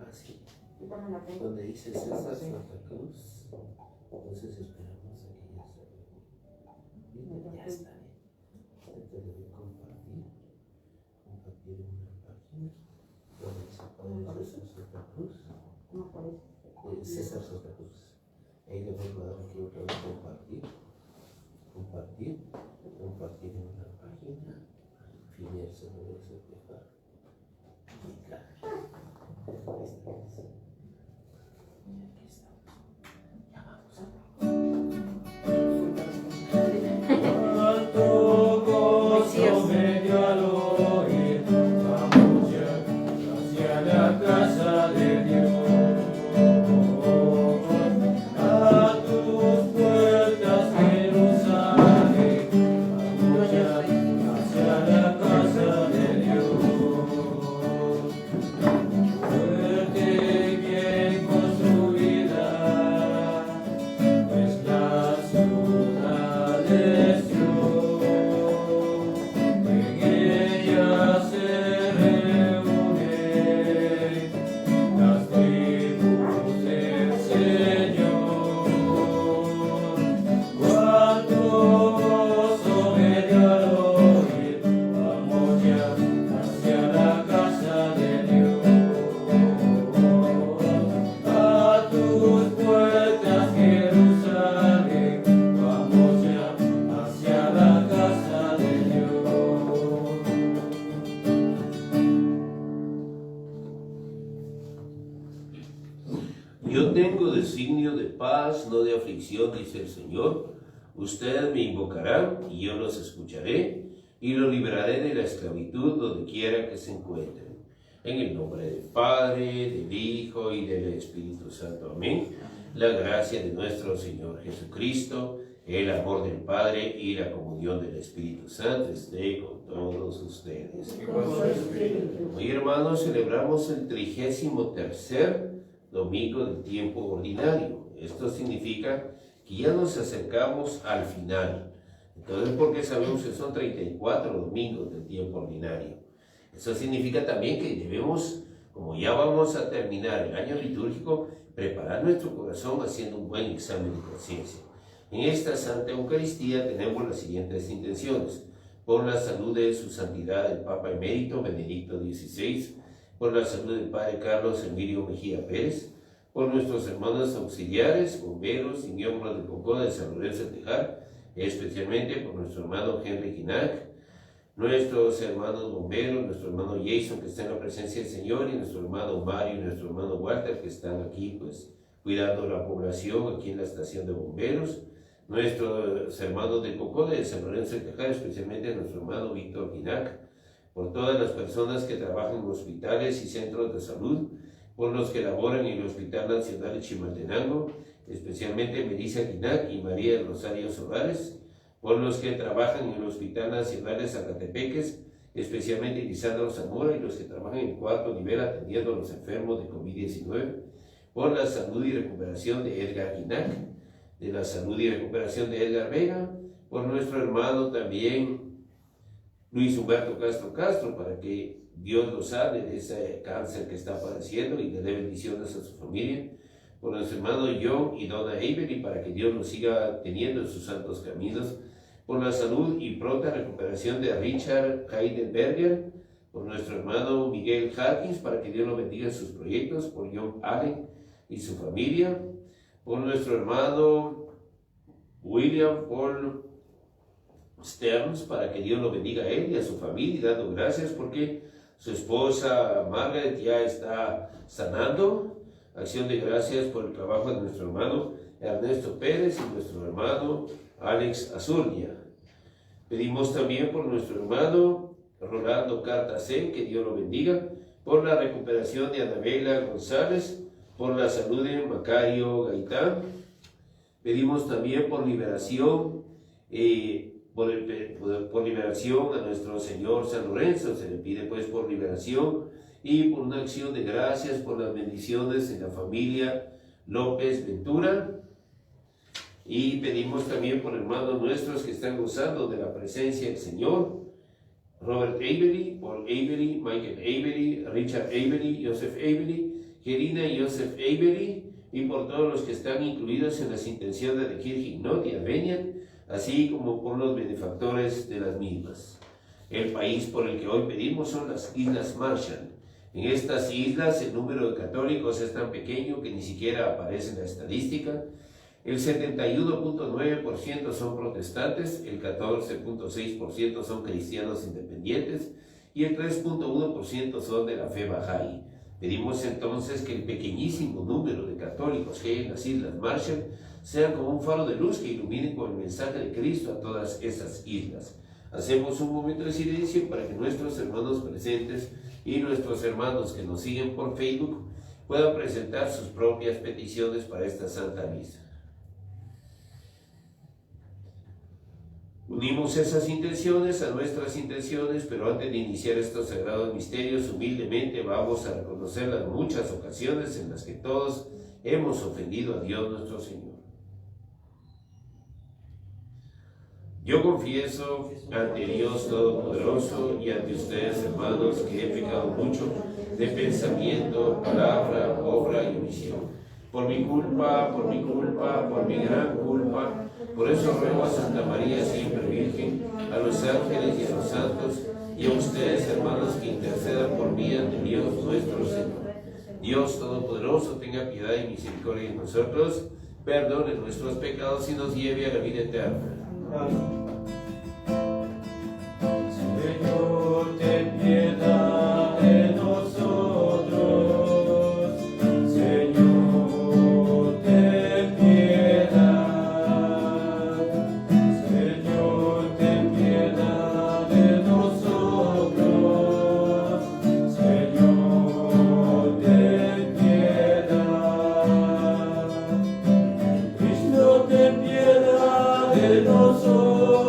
Así. Donde dice César Santa Cruz. Entonces esperamos a que ya salga. Ya está bien. Entonces le voy a compartir. Compartir en una página. Donde dice Padre César Santa Cruz. César Santa Cruz. Ahí le voy a dar aquí otra vez compartir. Compartir en una página. Final se lo voy a dejar. Clicar. Ahí está. Y aquí estamos. Ya vamos a cuánto gozo me dio al oír. Vamos ya hacia la casa de Dios. Yo tengo designio de paz, no de aflicción, dice el Señor. Ustedes me invocarán y yo los escucharé y los libraré de la esclavitud donde quiera que se encuentren. En el nombre del Padre, del Hijo y del Espíritu Santo. Amén. La gracia de nuestro Señor Jesucristo, el amor del Padre y la comunión del Espíritu Santo esté con todos ustedes. Hoy, hermanos, celebramos el 33º domingo del tiempo ordinario. Esto significa que ya nos acercamos al final. Entonces, porque sabemos que son 34 domingos del tiempo ordinario. Eso significa también que debemos, como ya vamos a terminar el año litúrgico, preparar nuestro corazón haciendo un buen examen de conciencia. En esta Santa Eucaristía tenemos las siguientes intenciones: por la salud de su santidad el Papa Emérito Benedicto XVI, por la salud del Padre Carlos Emilio Mejía Pérez, por nuestros hermanos auxiliares, bomberos y miembros del COCODA de San Lorenzo de Tejar, especialmente por nuestro hermano Henry Ginac, nuestros hermanos bomberos, nuestro hermano Jason que está en la presencia del Señor, y nuestro hermano Mario y nuestro hermano Walter que están aquí pues cuidando la población aquí en la estación de bomberos, nuestros hermanos del COCODA de San Lorenzo de Tejar, especialmente nuestro hermano Víctor Ginac, por todas las personas que trabajan en hospitales y centros de salud, por los que laboran en el Hospital Nacional de Chimaltenango, especialmente Melissa Ginac y María del Rosario Solares, por los que trabajan en el Hospital Nacional de Zacatepeques, especialmente Lisandro Zamora, y los que trabajan en el 4º nivel atendiendo a los enfermos de COVID-19, por la salud y recuperación de Edgar Ginac, de la salud y recuperación de Edgar Vega, por nuestro hermano también Luis Humberto Castro, para que Dios lo sane de ese cáncer que está padeciendo y le dé bendiciones a su familia, por nuestro hermano John y Donna Avery, para que Dios los siga teniendo en sus santos caminos, por la salud y pronta recuperación de Richard Heidenberger, por nuestro hermano Miguel Harkins, para que Dios lo bendiga en sus proyectos, por John Allen y su familia, por nuestro hermano William Paul Stearns, para que Dios lo bendiga a él y a su familia, dando gracias porque su esposa Margaret ya está sanando. Acción de gracias por el trabajo de nuestro hermano Ernesto Pérez y nuestro hermano Alex Azurdia. Pedimos también por nuestro hermano Rolando Cartacén, que Dios lo bendiga, por la recuperación de Anabela González, por la salud de Macario Gaitán. Pedimos también por liberación, por liberación a nuestro Señor San Lorenzo. Se le pide pues por liberación y por una acción de gracias por las bendiciones en la familia López Ventura. Y pedimos también por hermanos nuestros que están gozando de la presencia del Señor, Robert Avery, Paul Avery, Michael Avery, Richard Avery, Joseph Avery, Gerina y Joseph Avery, y por todos los que están incluidos en las intenciones de Kirchhoff y Albanian, así como por los benefactores de las mismas. El país por el que hoy pedimos son las Islas Marshall. En estas islas el número de católicos es tan pequeño que ni siquiera aparece en la estadística. El 71.9% son protestantes, el 14.6% son cristianos independientes y el 3.1% son de la fe Bahá'í. Pedimos entonces que el pequeñísimo número de católicos que hay en las Islas Marshall sean como un faro de luz que iluminen con el mensaje de Cristo a todas esas islas. Hacemos un momento de silencio para que nuestros hermanos presentes y nuestros hermanos que nos siguen por Facebook puedan presentar sus propias peticiones para esta Santa Misa. Unimos esas intenciones a nuestras intenciones, pero antes de iniciar estos sagrados misterios, humildemente vamos a reconocer las muchas ocasiones en las que todos hemos ofendido a Dios nuestro Señor. Yo confieso ante Dios Todopoderoso y ante ustedes, hermanos, que he pecado mucho de pensamiento, palabra, obra y omisión. Por mi culpa, por mi gran culpa. Por eso ruego a Santa María, siempre Virgen, a los ángeles y a los santos, y a ustedes, hermanos, que intercedan por mí ante Dios nuestro Señor. Dios Todopoderoso, tenga piedad y misericordia de nosotros, perdone nuestros pecados y nos lleve a la vida eterna. Señor, ten piedad de nosotros. Señor, ten piedad. Señor, ten piedad de nosotros. Señor, ten piedad. Cristo, ten piedad de nosotros.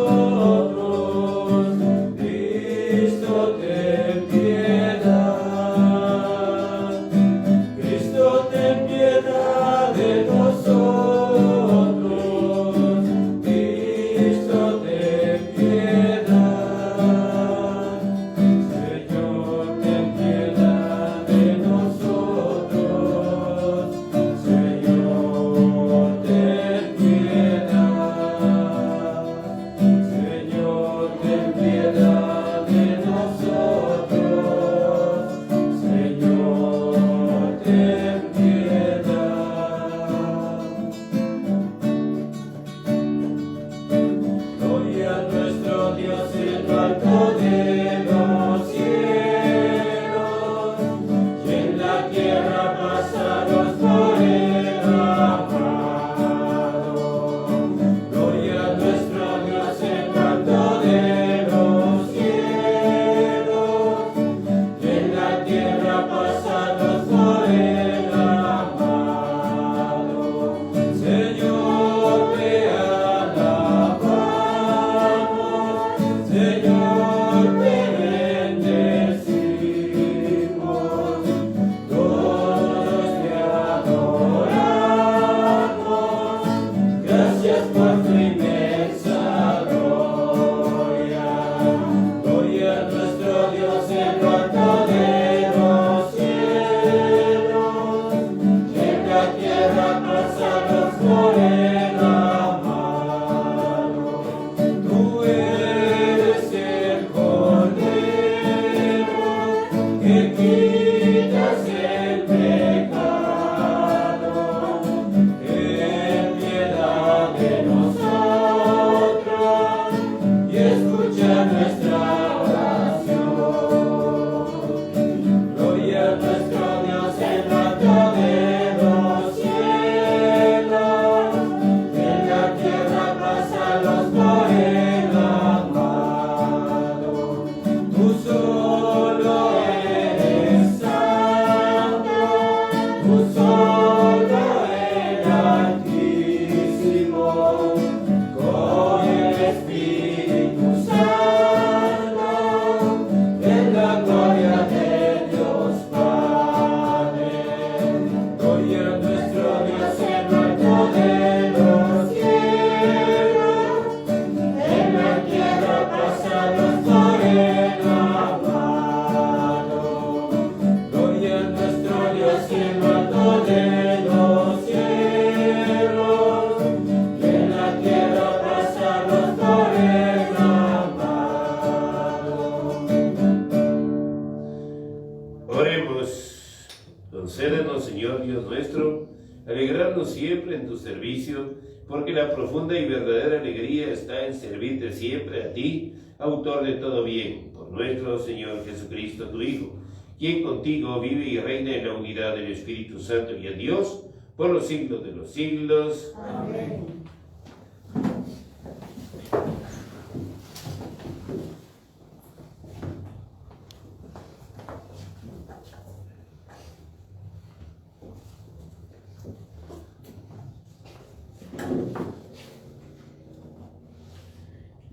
nuestro, alegrarnos siempre en tu servicio, porque la profunda y verdadera alegría está en servirte siempre a ti, autor de todo bien, por nuestro Señor Jesucristo, tu Hijo, quien contigo vive y reina en la unidad del Espíritu Santo y en Dios, por los siglos de los siglos. Amén.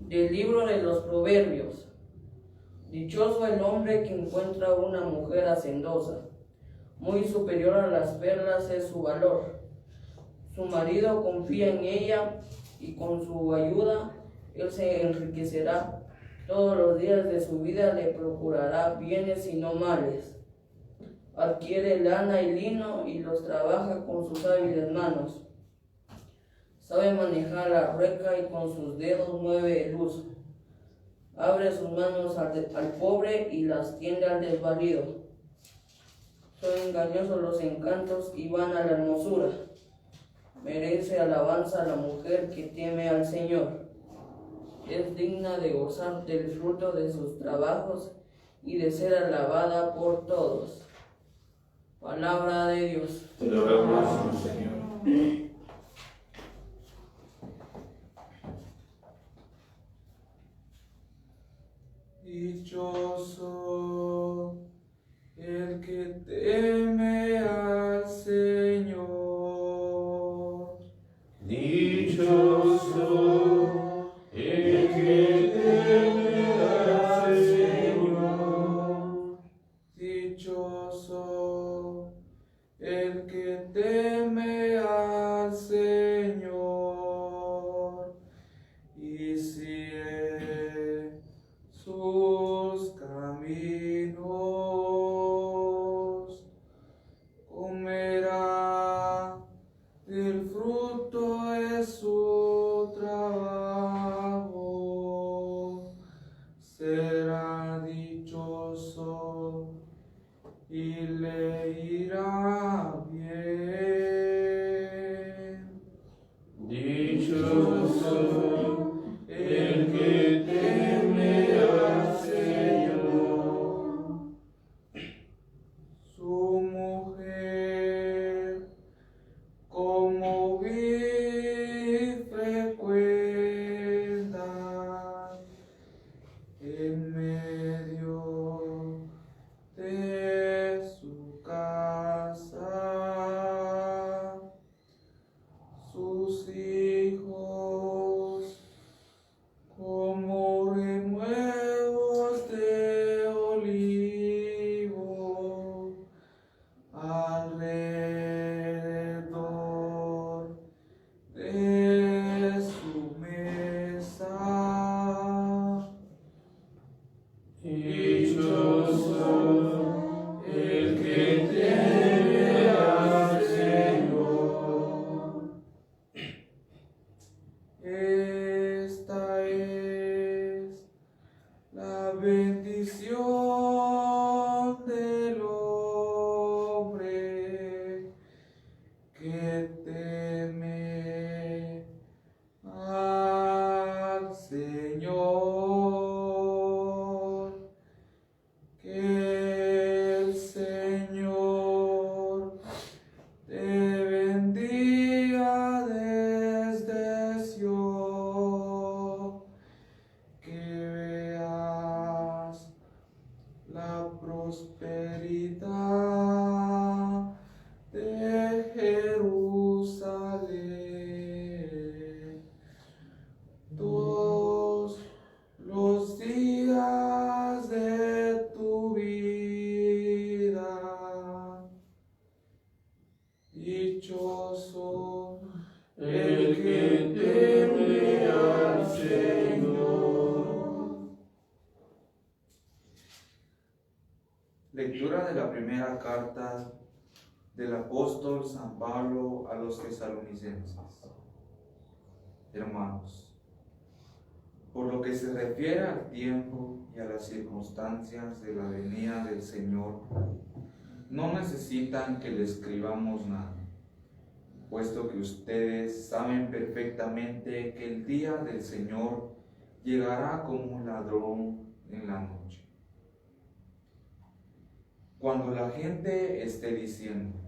Del libro de los Proverbios. Dichoso el hombre que encuentra una mujer hacendosa. Muy superior a las perlas es su valor. Su marido confía en ella y con su ayuda él se enriquecerá. Todos los días de su vida le procurará bienes y no males. Adquiere lana y lino y los trabaja con sus hábiles manos. Sabe manejar la rueca y con sus dedos mueve el uso. Abre sus manos al pobre y las tiende al desvalido. Son engañosos los encantos y van a la hermosura. Merece alabanza la mujer que teme al Señor. Es digna de gozar del fruto de sus trabajos y de ser alabada por todos. Palabra de Dios. Te alabamos, Señor. Dichoso el que teme al Señor. Dichoso el que teme al Señor. Dichoso el que teme al Señor y sigue sus caminos, comerá del fruto de su trabajo, será dichoso y le irá bien. Dichoso el que teme al Señor. Su mujer como vid frecuenta en medio de su casa. Sus hijos como renuevos de olivo alrededor de su mesa. Dichoso el que teme al Señor. Esta es la bendición del hombre que teme al Señor. Que el Señor te bendiga desde Sion, que veas la prosperidad de Jerusalén todos los días de tu vida. Dichoso El que teme al Señor. Lectura de la primera carta del apóstol San Pablo a los tesalonicenses. Hermanos, por lo que se refiere al tiempo y a las circunstancias de la venida del Señor, no necesitan que le escribamos nada, puesto que ustedes saben perfectamente que el día del Señor llegará como un ladrón en la noche. Cuando la gente esté diciendo,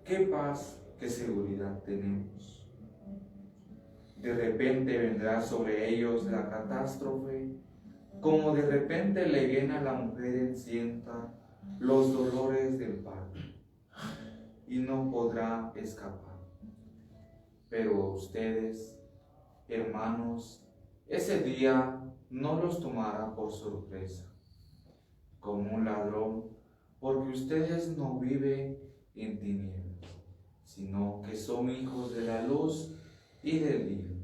¿qué paz, qué seguridad tenemos? De repente vendrá sobre ellos la catástrofe, como de repente le viene a la mujer encinta los dolores del parto, y no podrá escapar. Pero ustedes, hermanos, ese día no los tomará por sorpresa, como un ladrón, porque ustedes no viven en tinieblas, sino que son hijos de la luz y del día,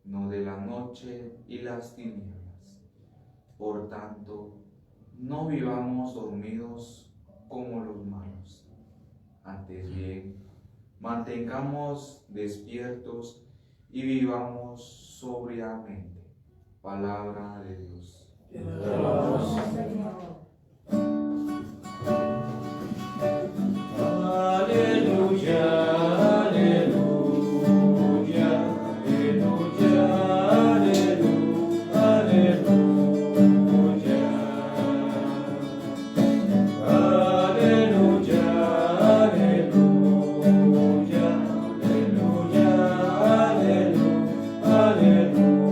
no de la noche y las tinieblas. Por tanto, no vivamos dormidos como los malos. Antes bien, mantengamos despiertos y vivamos sobriamente. Palabra de Dios. Aleluya, aleluya, aleluya, aleluya, aleluya. Aleluya, aleluya, aleluya, aleluya.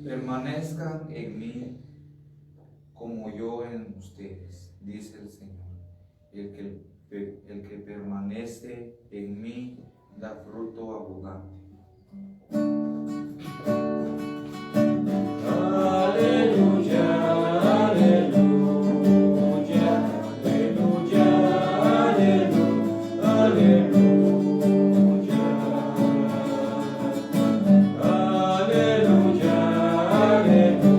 Permanezcan en mí como yo en ustedes, dice el Señor. El que permanece en mí da fruto abundante. Aleluya, aleluya, aleluya, aleluya, aleluya. Aleluya, aleluya,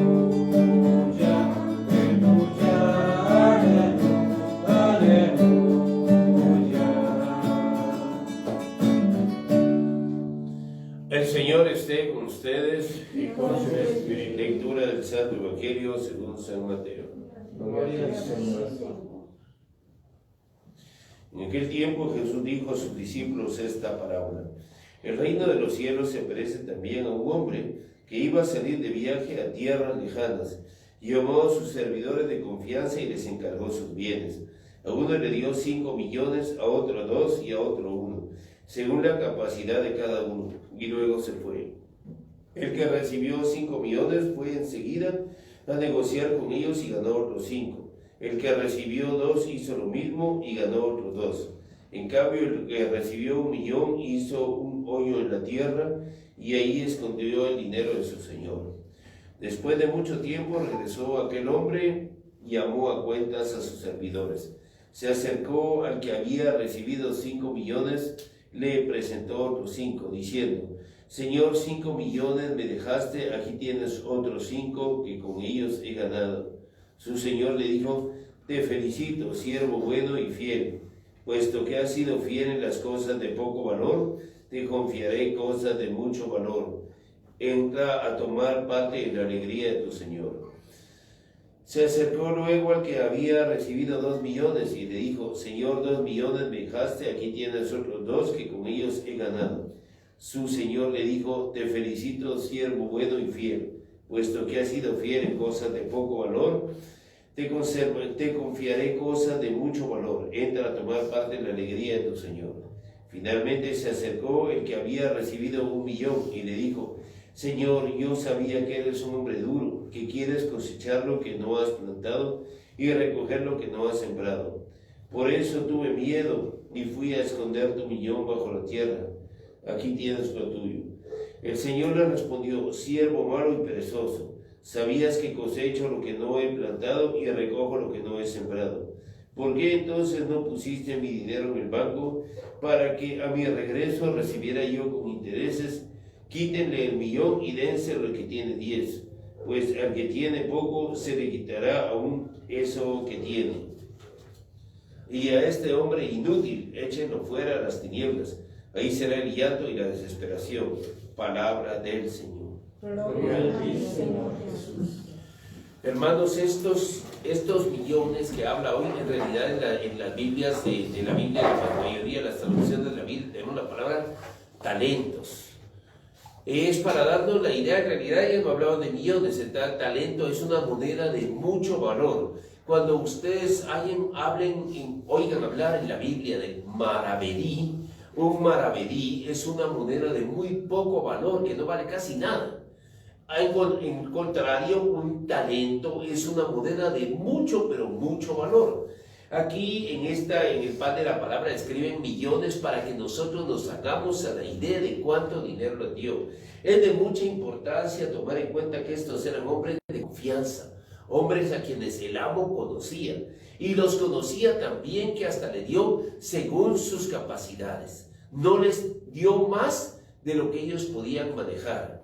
aleluya, aleluya. El Señor esté con ustedes y con su espíritu. Lectura del Santo Evangelio según San Mateo. Gloria al Señor. En aquel tiempo Jesús dijo a sus discípulos esta parábola: el reino de los cielos se parece también a un hombre que iba a salir de viaje a tierras lejanas. Llamó a sus servidores de confianza y les encargó sus bienes. A uno le dio 5 millones, a otro 2 y a otro 1, según la capacidad de cada uno, y luego se fue. El que recibió 5 millones fue enseguida a negociar con ellos y ganó otros 5. El que recibió 2 hizo lo mismo y ganó otros 2. En cambio, el que recibió 1 millón hizo un hoyo en la tierra y ahí escondió el dinero de su señor. Después de mucho tiempo regresó aquel hombre y llamó a cuentas a sus servidores. Se acercó al que había recibido 5 millones, le presentó otros 5, diciendo: Señor, 5 millones me dejaste, aquí tienes otros 5 que con ellos he ganado. Su señor le dijo: te felicito, siervo bueno y fiel, puesto que has sido fiel en las cosas de poco valor, te confiaré cosas de mucho valor. Entra a tomar parte en la alegría de tu señor. Se acercó luego al que había recibido 2 millones y le dijo: Señor, 2 millones me dejaste, aquí tienes otros 2 que con ellos he ganado. Su señor le dijo: te felicito, siervo bueno y fiel, puesto que has sido fiel en cosas de poco valor, te confiaré cosas de mucho valor. Entra a tomar parte en la alegría de tu señor. Finalmente se acercó el que había recibido 1 millón y le dijo: Señor, yo sabía que eres un hombre duro, que quieres cosechar lo que no has plantado y recoger lo que no has sembrado. Por eso tuve miedo y fui a esconder tu millón bajo la tierra. Aquí tienes lo tuyo. El Señor le respondió: siervo malo y perezoso, sabías que cosecho lo que no he plantado y recojo lo que no he sembrado. ¿Por qué entonces no pusiste mi dinero en el banco para que a mi regreso recibiera yo con intereses? Quítenle el millón y dénselo al que tiene 10, pues al que tiene poco se le quitará aún eso que tiene. Y a este hombre inútil échenlo fuera a las tinieblas, ahí será el llanto y la desesperación. Palabra del Señor. Gloria a ti, Señor Jesús. Hermanos, estos millones que habla hoy, en realidad en las Biblias, de la Biblia, la mayoría de las traducciones de la Biblia, tenemos la palabra talentos. Es para darnos la idea, en realidad ellos no hablaban de millones, el talento es una moneda de mucho valor. Cuando ustedes oigan hablar en la Biblia de maravedí, un maravedí es una moneda de muy poco valor, que no vale casi nada. En contrario, un talento es una moneda de mucho, pero mucho valor. Aquí en el pan de la palabra escriben millones para que nosotros nos hagamos a la idea de cuánto dinero le dio. Es de mucha importancia tomar en cuenta que estos eran hombres de confianza, hombres a quienes el amo conocía, y los conocía también, que hasta le dio según sus capacidades. No les dio más de lo que ellos podían manejar.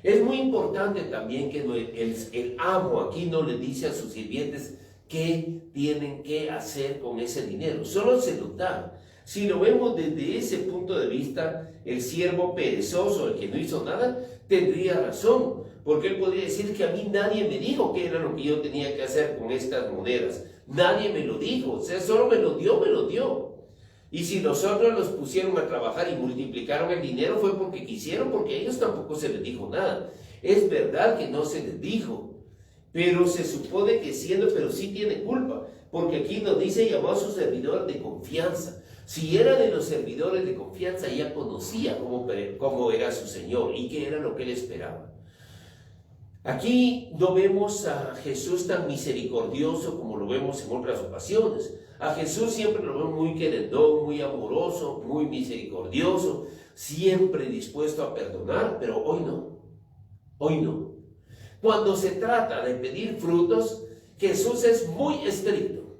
Es muy importante también que el amo aquí no le dice a sus sirvientes qué tienen que hacer con ese dinero, solo se lo da. Si lo vemos desde ese punto de vista, el siervo perezoso, el que no hizo nada, tendría razón, porque él podría decir que a mí nadie me dijo qué era lo que yo tenía que hacer con estas monedas, nadie me lo dijo, o sea, solo me lo dio. Y si los otros los pusieron a trabajar y multiplicaron el dinero, fue porque quisieron, porque a ellos tampoco se les dijo nada. Es verdad que no se les dijo, pero se supone que pero sí tiene culpa, porque aquí nos dice: llamó a su servidor de confianza. Si era de los servidores de confianza, ya conocía cómo era su Señor y qué era lo que él esperaba. Aquí no vemos a Jesús tan misericordioso como lo vemos en otras ocasiones. A Jesús siempre lo vemos muy querendón, muy amoroso, muy misericordioso, siempre dispuesto a perdonar, pero hoy no. Cuando se trata de pedir frutos, Jesús es muy estricto.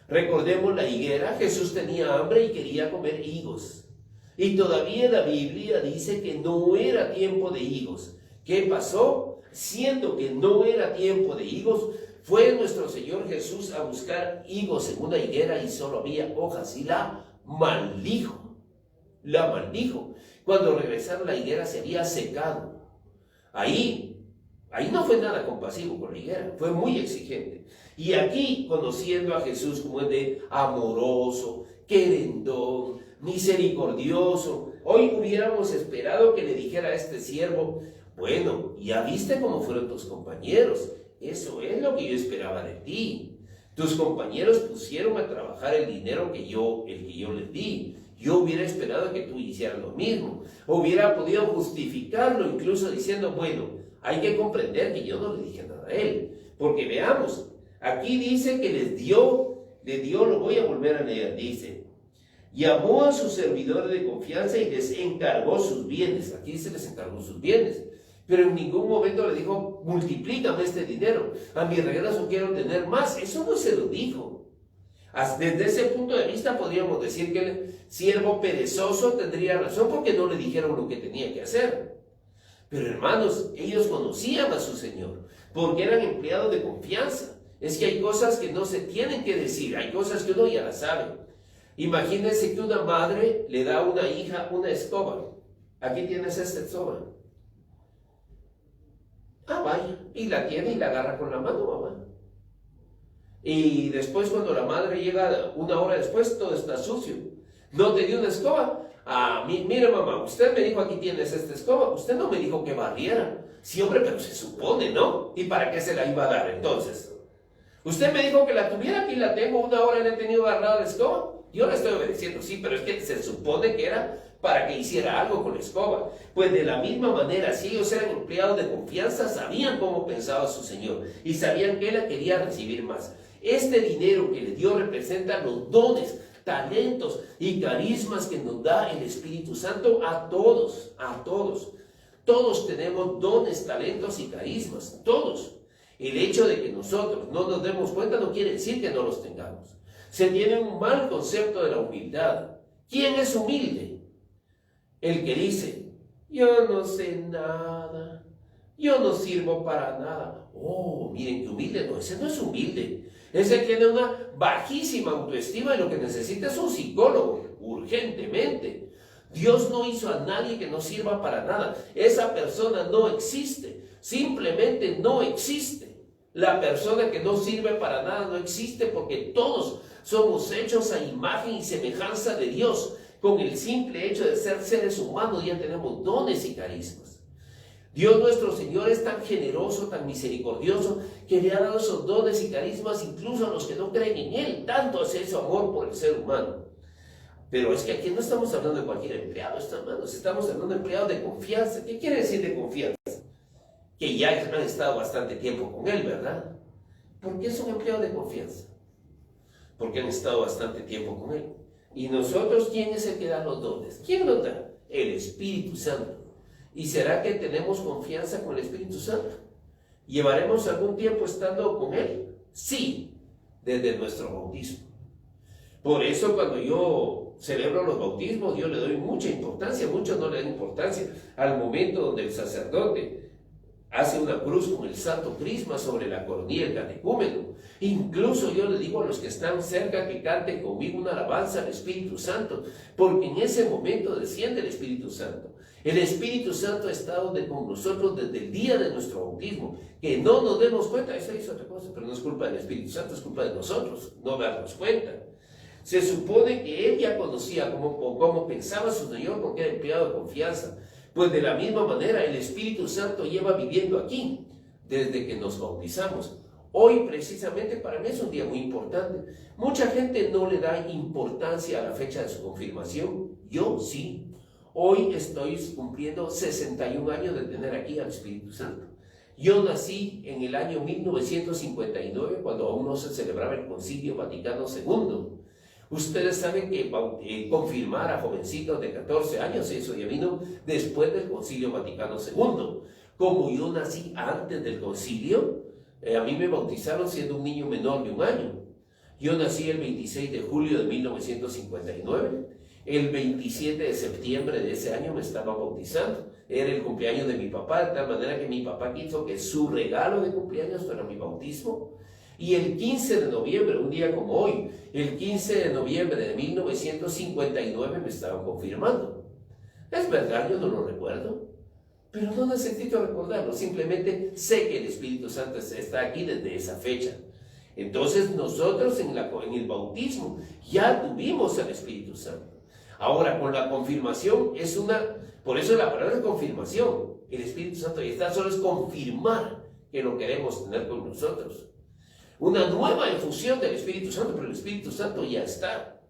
Recordemos la higuera. Jesús tenía hambre y quería comer higos. Y todavía la Biblia dice que no era tiempo de higos. ¿Qué pasó? Siendo que no era tiempo de higos, fue nuestro Señor Jesús a buscar higos en una higuera y solo había hojas, y la maldijo. Cuando regresaron, la higuera se había secado. Ahí no fue nada compasivo con la higuera, fue muy exigente. Y aquí, conociendo a Jesús como es de amoroso, querendón, misericordioso, hoy hubiéramos esperado que le dijera a este siervo: bueno, ya viste cómo fueron tus compañeros, eso es lo que yo esperaba de ti. Tus compañeros pusieron a trabajar el dinero que yo les di. Yo hubiera esperado que tú hicieras lo mismo. Hubiera podido justificarlo, incluso diciendo: bueno, hay que comprender que yo no le dije nada a él. Porque veamos, aquí dice que le dio, lo voy a volver a leer, dice: llamó a sus servidores de confianza y les encargó sus bienes. Aquí se les encargó sus bienes. Pero en ningún momento le dijo: multiplícame este dinero, a mi regreso quiero tener más. Eso no se lo dijo. Desde ese punto de vista podríamos decir que el siervo perezoso tendría razón, porque no le dijeron lo que tenía que hacer. Pero hermanos, ellos conocían a su Señor, porque eran empleados de confianza. Es que hay cosas que no se tienen que decir, hay cosas que uno ya las sabe. Imagínense que una madre le da a una hija una escoba. Aquí tienes esta escoba. Vaya, y la tiene y la agarra con la mano, mamá. Y después, cuando la madre llega una hora después, todo está sucio. ¿No te dio una escoba? Mire, mamá, usted me dijo: aquí tienes esta escoba. Usted no me dijo que barriera. Sí, hombre, pero se supone, ¿no? ¿Y para qué se la iba a dar entonces? Usted me dijo que la tuviera, aquí la tengo, una hora le he tenido agarrada la escoba. Yo le estoy obedeciendo, sí, pero es que se supone que era para que hiciera algo con la escoba. Pues de la misma manera, si ellos eran empleados de confianza, sabían cómo pensaba su Señor y sabían que él quería recibir más. Este dinero que le dio representa los dones, talentos y carismas que nos da el Espíritu Santo a todos. Todos tenemos dones, talentos y carismas, todos. El hecho de que nosotros no nos demos cuenta no quiere decir que no los tengamos. Se tiene un mal concepto de la humildad. ¿Quién es humilde? El que dice: yo no sé nada, yo no sirvo para nada. Miren, que humilde no, ese no es humilde. Ese tiene una bajísima autoestima y lo que necesita es un psicólogo, urgentemente. Dios no hizo a nadie que no sirva para nada. Esa persona no existe, simplemente no existe. La persona que no sirve para nada no existe, porque todos somos hechos a imagen y semejanza de Dios. Con el simple hecho de ser seres humanos ya tenemos dones y carismas. Dios nuestro Señor es tan generoso, tan misericordioso, que le ha dado esos dones y carismas incluso a los que no creen en Él. Tanto es su amor por el ser humano. Pero es que aquí no estamos hablando de cualquier empleado, hermanos. Estamos hablando de empleados de confianza. ¿Qué quiere decir de confianza? Que ya han estado bastante tiempo con Él, ¿verdad? ¿Por qué es un empleado de confianza? Porque han estado bastante tiempo con Él. Y nosotros, ¿quién es el que da los dones? ¿Quién los da? El Espíritu Santo. ¿Y será que tenemos confianza con el Espíritu Santo? ¿Llevaremos algún tiempo estando con Él? Sí, desde nuestro bautismo. Por eso cuando yo celebro los bautismos, yo le doy mucha importancia. Muchos no le dan importancia al momento donde el sacerdote hace una cruz con el santo crisma sobre la coronilla del catecúmeno. Incluso yo le digo a los que están cerca que canten conmigo una alabanza al Espíritu Santo, porque en ese momento desciende el Espíritu Santo. El Espíritu Santo ha estado con nosotros desde el día de nuestro bautismo. Que no nos demos cuenta, eso es otra cosa, pero no es culpa del Espíritu Santo, es culpa de nosotros, no darnos cuenta. Se supone que Él ya conocía cómo pensaba su Señor, porque era empleado de confianza. Pues de la misma manera el Espíritu Santo lleva viviendo aquí desde que nos bautizamos. Hoy precisamente para mí es un día muy importante. Mucha gente no le da importancia a la fecha de su confirmación. Yo sí. Hoy estoy cumpliendo 61 años de tener aquí al Espíritu Santo. Yo nací en el año 1959, cuando aún no se celebraba el Concilio Vaticano II. Ustedes saben que confirmar a jovencitos de 14 años, eso ya vino después del Concilio Vaticano II. Como yo nací antes del concilio, a mí me bautizaron siendo un niño menor de 1 año. Yo nací el 26 de julio de 1959. El 27 de septiembre de ese año me estaba bautizando. Era el cumpleaños de mi papá, de tal manera que mi papá quiso que su regalo de cumpleaños fuera mi bautismo. Y el 15 de noviembre, un día como hoy, el 15 de noviembre de 1959 me estaban confirmando. Es verdad, yo no lo recuerdo, pero no necesito recordarlo, simplemente sé que el Espíritu Santo está aquí desde esa fecha. Entonces nosotros en el bautismo ya tuvimos al Espíritu Santo. Ahora con la confirmación por eso la palabra confirmación, el Espíritu Santo ya está, solo es confirmar que lo queremos tener con nosotros. Una nueva infusión del Espíritu Santo, pero el Espíritu Santo ya está.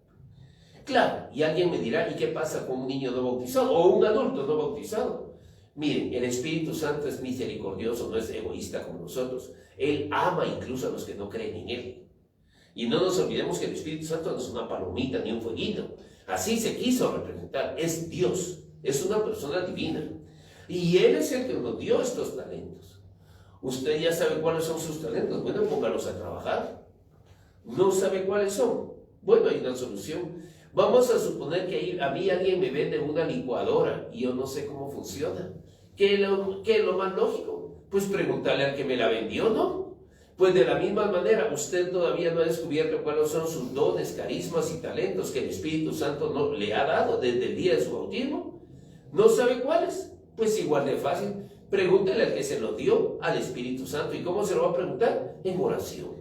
Claro, y alguien me dirá, ¿y qué pasa con un niño no bautizado o un adulto no bautizado? Miren, el Espíritu Santo es misericordioso, no es egoísta como nosotros. Él ama incluso a los que no creen en Él. Y no nos olvidemos que el Espíritu Santo no es una palomita ni un fueguito. Así se quiso representar. Es Dios, es una persona divina. Y Él es el que nos dio estos talentos. Usted ya sabe cuáles son sus talentos. Bueno, póngalos a trabajar. ¿No sabe cuáles son? Bueno, hay una solución. Vamos a suponer que a mí alguien me vende una licuadora y yo no sé cómo funciona. ¿Qué es lo más lógico? Pues preguntarle al que me la vendió, ¿no? Pues de la misma manera, usted todavía no ha descubierto cuáles son sus dones, carismas y talentos que el Espíritu Santo no le ha dado desde el día de su bautismo. ¿No sabe cuáles? Pues igual de fácil. Pregúntele al que se lo dio, al Espíritu Santo. ¿Y cómo se lo va a preguntar? En oración.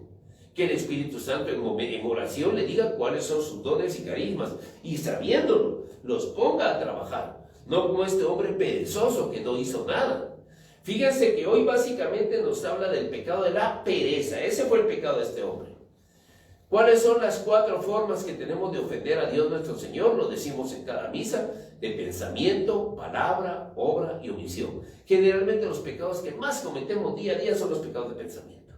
Que el Espíritu Santo en oración le diga cuáles son sus dones y carismas. Y sabiéndolo, los ponga a trabajar. No como este hombre perezoso que no hizo nada. Fíjense que hoy básicamente nos habla del pecado de la pereza. Ese fue el pecado de este hombre. ¿Cuáles son las 4 formas que tenemos de ofender a Dios nuestro Señor? Lo decimos en cada misa: de pensamiento, palabra, obra y omisión. Generalmente los pecados que más cometemos día a día son los pecados de pensamiento.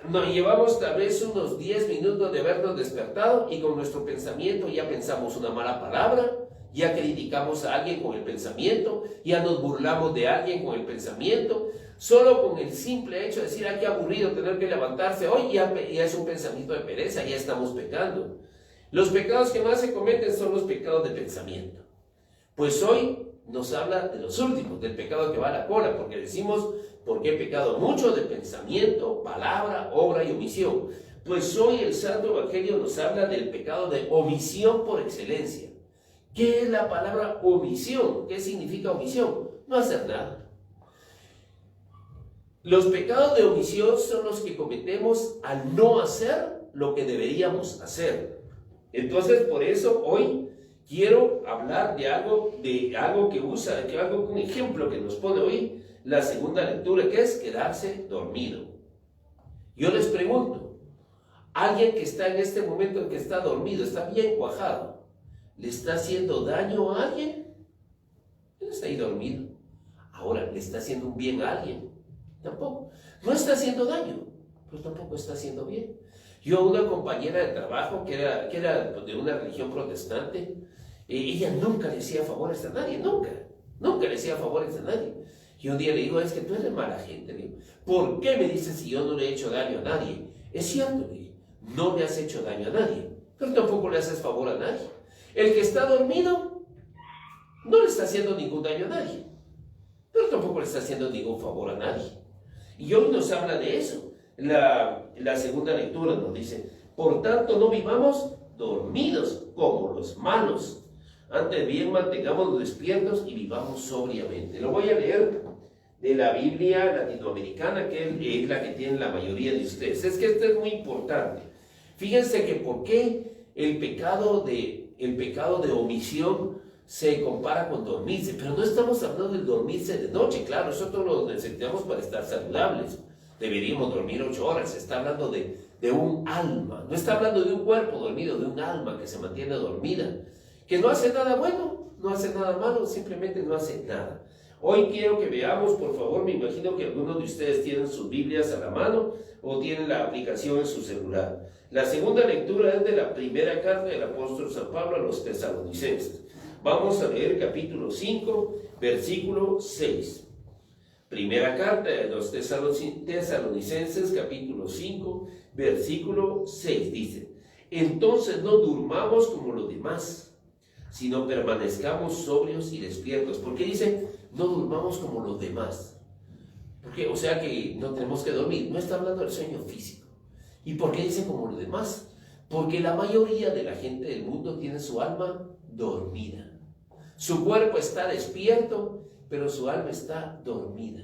Nos llevamos tal vez unos 10 minutos de habernos despertado y con nuestro pensamiento ya pensamos una mala palabra, ya criticamos a alguien con el pensamiento, ya nos burlamos de alguien con el pensamiento. Solo con el simple hecho de decir, ay, qué aburrido tener que levantarse hoy, ya es un pensamiento de pereza, ya estamos pecando. Los pecados que más se cometen son los pecados de pensamiento. Pues hoy nos habla de los últimos, del pecado que va a la cola, porque decimos, porque he pecado mucho de pensamiento, palabra, obra y omisión. Pues hoy el Santo Evangelio nos habla del pecado de omisión por excelencia. ¿Qué es la palabra omisión? ¿Qué significa omisión? No hacer nada. Los pecados de omisión son los que cometemos al no hacer lo que deberíamos hacer. Entonces, por eso hoy quiero hablar de algo que un ejemplo que nos pone hoy la segunda lectura, que es quedarse dormido. Yo les pregunto, alguien que está en este momento en que está dormido, está bien cuajado, ¿le está haciendo daño a alguien? Él está ahí dormido. Ahora, ¿le está haciendo un bien a alguien? Tampoco. No está haciendo daño, pero tampoco está haciendo bien. Yo, una compañera de trabajo que era de una religión protestante, ella nunca le hacía favores a nadie, nunca le hacía favores a nadie. Y un día le digo, es que tú eres mala gente. Le digo, ¿por qué me dices si yo no le he hecho daño a nadie? Es cierto, le digo, no le has hecho daño a nadie, pero tampoco le haces favor a nadie. El que está dormido no le está haciendo ningún daño a nadie, pero tampoco le está haciendo ningún favor a nadie. Y hoy nos habla de eso. La segunda lectura nos dice, por tanto no vivamos dormidos como los malos. Antes bien mantengamos despiertos y vivamos sobriamente. Lo voy a leer de la Biblia latinoamericana, que es la que tienen la mayoría de ustedes. Es que esto es muy importante. Fíjense que por qué el pecado de omisión se compara con dormirse, pero no estamos hablando del dormirse de noche. Claro, nosotros lo necesitamos para estar saludables. Deberíamos dormir 8 horas. Se está hablando de un alma, no está hablando de un cuerpo dormido, de un alma que se mantiene dormida, que no hace nada bueno, no hace nada malo, simplemente no hace nada. Hoy quiero que veamos, por favor, me imagino que algunos de ustedes tienen sus Biblias a la mano o tienen la aplicación en su celular. La segunda lectura es de la primera carta del apóstol San Pablo a los tesalonicenses. Vamos a leer capítulo 5, versículo 6. Primera carta de los tesalonicenses, capítulo 5, versículo 6, dice: entonces no durmamos como los demás, sino permanezcamos sobrios y despiertos. ¿Por qué dice no durmamos como los demás? Porque, o sea que no tenemos que dormir. No está hablando del sueño físico. ¿Y por qué dice como los demás? Porque la mayoría de la gente del mundo tiene su alma dormida. Su cuerpo está despierto, pero su alma está dormida.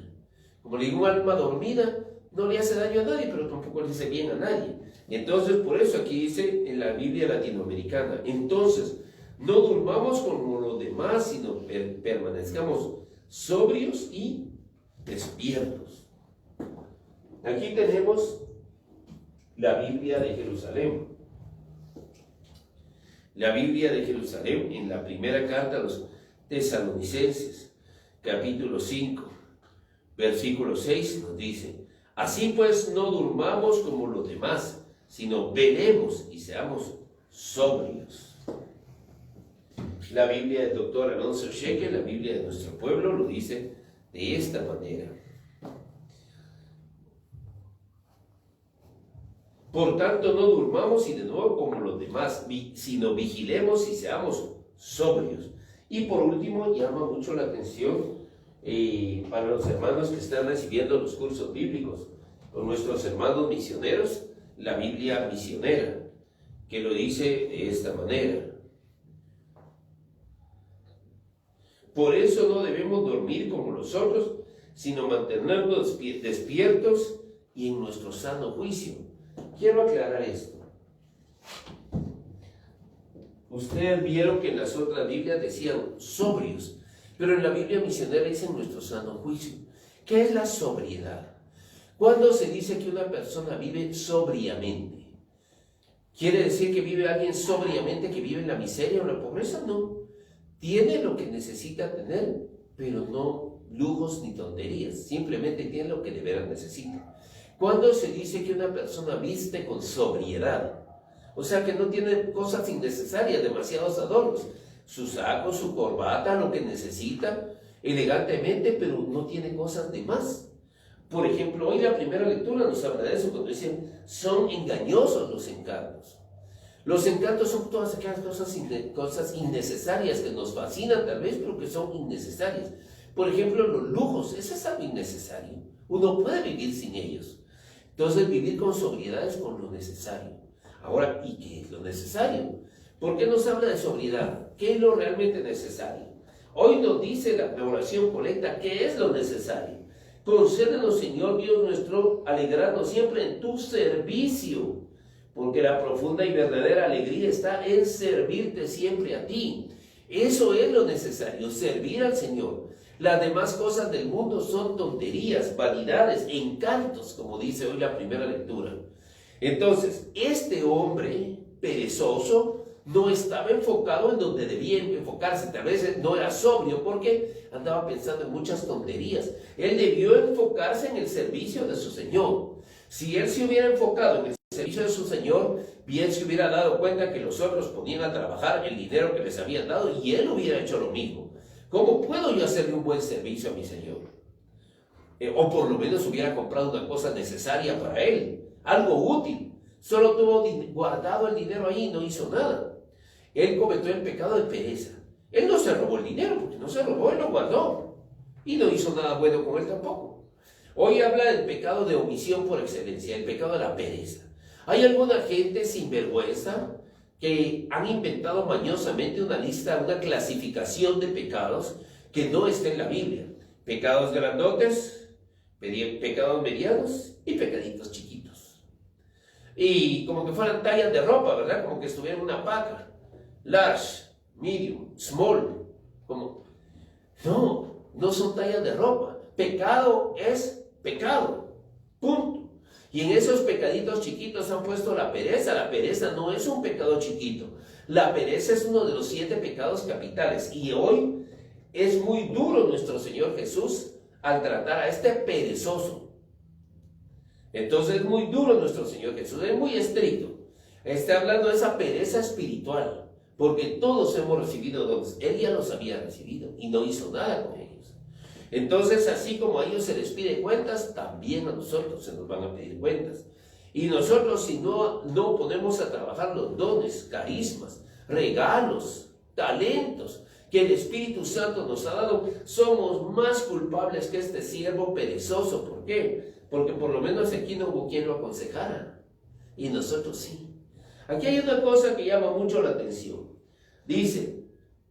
Como le digo, un alma dormida no le hace daño a nadie, pero tampoco le hace bien a nadie. Entonces, por eso aquí dice en la Biblia latinoamericana, entonces, no durmamos como los demás, sino permanezcamos sobrios y despiertos. Aquí tenemos la Biblia de Jerusalén. La Biblia de Jerusalén en la primera carta a los tesalonicenses, capítulo 5, versículo 6 nos dice: así pues no durmamos como los demás, sino velemos y seamos sobrios. La Biblia del doctor Alonso Shekel, la Biblia de nuestro pueblo, lo dice de esta manera: por tanto no durmamos y de nuevo como los demás, sino vigilemos y seamos sobrios. Y por último, llama mucho la atención para los hermanos que están recibiendo los cursos bíblicos, con nuestros hermanos misioneros, la Biblia misionera, que lo dice de esta manera: por eso no debemos dormir como los otros, sino mantenernos despiertos y en nuestro sano juicio. Quiero aclarar esto. Ustedes vieron que en las otras Biblias decían sobrios, pero en la Biblia misionera dicen nuestro sano juicio. ¿Qué es la sobriedad? ¿Cuándo se dice que una persona vive sobriamente? ¿Quiere decir que vive alguien sobriamente, que vive en la miseria o la pobreza? No. Tiene lo que necesita tener, pero no lujos ni tonterías. Simplemente tiene lo que de veras necesita. ¿Cuándo se dice que una persona viste con sobriedad? O sea que no tiene cosas innecesarias, demasiados adornos. Su saco, su corbata, lo que necesita, elegantemente, pero no tiene cosas de más. Por ejemplo, hoy la primera lectura nos habla de eso, cuando dicen, son engañosos los encantos. Los encantos son todas aquellas cosas innecesarias que nos fascinan tal vez, pero que son innecesarias. Por ejemplo, los lujos, eso es algo innecesario. Uno puede vivir sin ellos. Entonces, vivir con sobriedad es con lo necesario. Ahora, ¿y qué es lo necesario? ¿Por qué nos habla de sobriedad? ¿Qué es lo realmente necesario? Hoy nos dice la oración colecta qué es lo necesario. Concédenos, Señor Dios nuestro, alegrarnos siempre en tu servicio, porque la profunda y verdadera alegría está en servirte siempre a ti. Eso es lo necesario, servir al Señor. Las demás cosas del mundo son tonterías, vanidades, encantos, como dice hoy la primera lectura. Entonces, este hombre perezoso no estaba enfocado en donde debía enfocarse. Tal vez no era sobrio porque andaba pensando en muchas tonterías. Él debió enfocarse en el servicio de su Señor. Si él se hubiera enfocado en el servicio de su Señor, bien se hubiera dado cuenta que los otros ponían a trabajar el dinero que les habían dado y él hubiera hecho lo mismo. ¿Cómo puedo yo hacerle un buen servicio a mi Señor? O por lo menos hubiera comprado una cosa necesaria para él, algo útil. Solo tuvo guardado el dinero ahí y no hizo nada. Él cometió el pecado de pereza. Él no se robó el dinero, porque no se robó, él lo guardó. Y no hizo nada bueno con él tampoco. Hoy habla del pecado de omisión por excelencia, el pecado de la pereza. Hay alguna gente sinvergüenza que han inventado mañosamente una lista, una clasificación de pecados que no está en la Biblia. Pecados grandotes, pecados medianos y pecaditos chiquitos. Y como que fueran tallas de ropa, ¿verdad? Como que estuvieran en una paca. Large, medium, small. Como... No son tallas de ropa. Pecado es pecado. Punto. Y en esos pecaditos chiquitos han puesto la pereza. La pereza no es un pecado chiquito. La pereza es uno de los 7 pecados capitales. Y hoy es muy duro nuestro Señor Jesús al tratar a este perezoso. Entonces es muy duro nuestro Señor Jesús, es muy estricto. Está hablando de esa pereza espiritual, porque todos hemos recibido dones. Él ya los había recibido y no hizo nada con ellos. Entonces, así como a ellos se les pide cuentas, también a nosotros se nos van a pedir cuentas. Y nosotros, si no ponemos a trabajar los dones, carismas, regalos, talentos que el Espíritu Santo nos ha dado, somos más culpables que este siervo perezoso. ¿Por qué? Porque por lo menos aquí no hubo quien lo aconsejara. Y nosotros sí. Aquí hay una cosa que llama mucho la atención. Dice,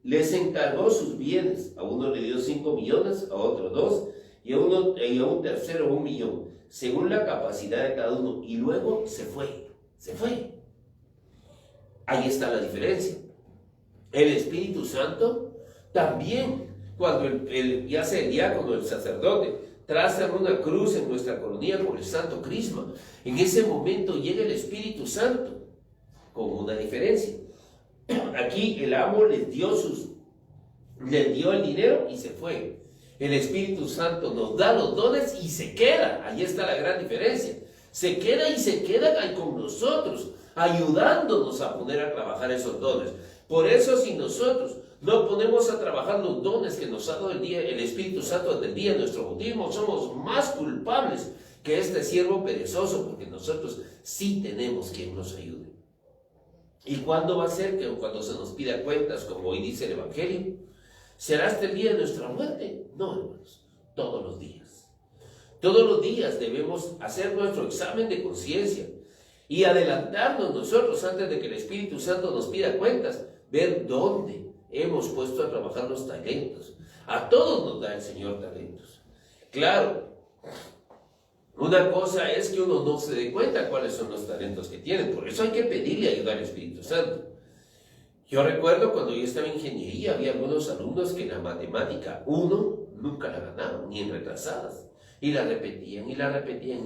les encargó sus bienes. A uno le dio 5 millones, a otro 2, y a un tercero 1 millón, según la capacidad de cada uno. Y luego se fue. Ahí está la diferencia. El Espíritu Santo también, cuando ya sea el diácono, el sacerdote, trazan una cruz en nuestra coronilla con el santo crisma. En ese momento llega el Espíritu Santo, con una diferencia. Aquí el amo les dio el dinero y se fue. El Espíritu Santo nos da los dones y se queda. Ahí está la gran diferencia. Se queda y se queda ahí con nosotros, ayudándonos a poner a trabajar esos dones. Por eso, si nosotros no ponemos a trabajar los dones que nos ha dado el Espíritu Santo desde el día de nuestro bautismo, somos más culpables que este siervo perezoso, porque nosotros sí tenemos quien nos ayude. ¿Y cuándo va a ser? Que cuando se nos pida cuentas, como hoy dice el Evangelio. ¿Será hasta el día de nuestra muerte? No, hermanos, todos los días. Todos los días debemos hacer nuestro examen de conciencia y adelantarnos nosotros antes de que el Espíritu Santo nos pida cuentas, ver dónde hemos puesto a trabajar los talentos. A todos nos da el Señor talentos. Claro, una cosa es que uno no se dé cuenta cuáles son los talentos que tiene. Por eso hay que pedirle ayuda al Espíritu Santo. Yo recuerdo cuando yo estaba en ingeniería, había algunos alumnos que en la matemática 1 nunca la ganaban, ni en retrasadas. Y la repetían,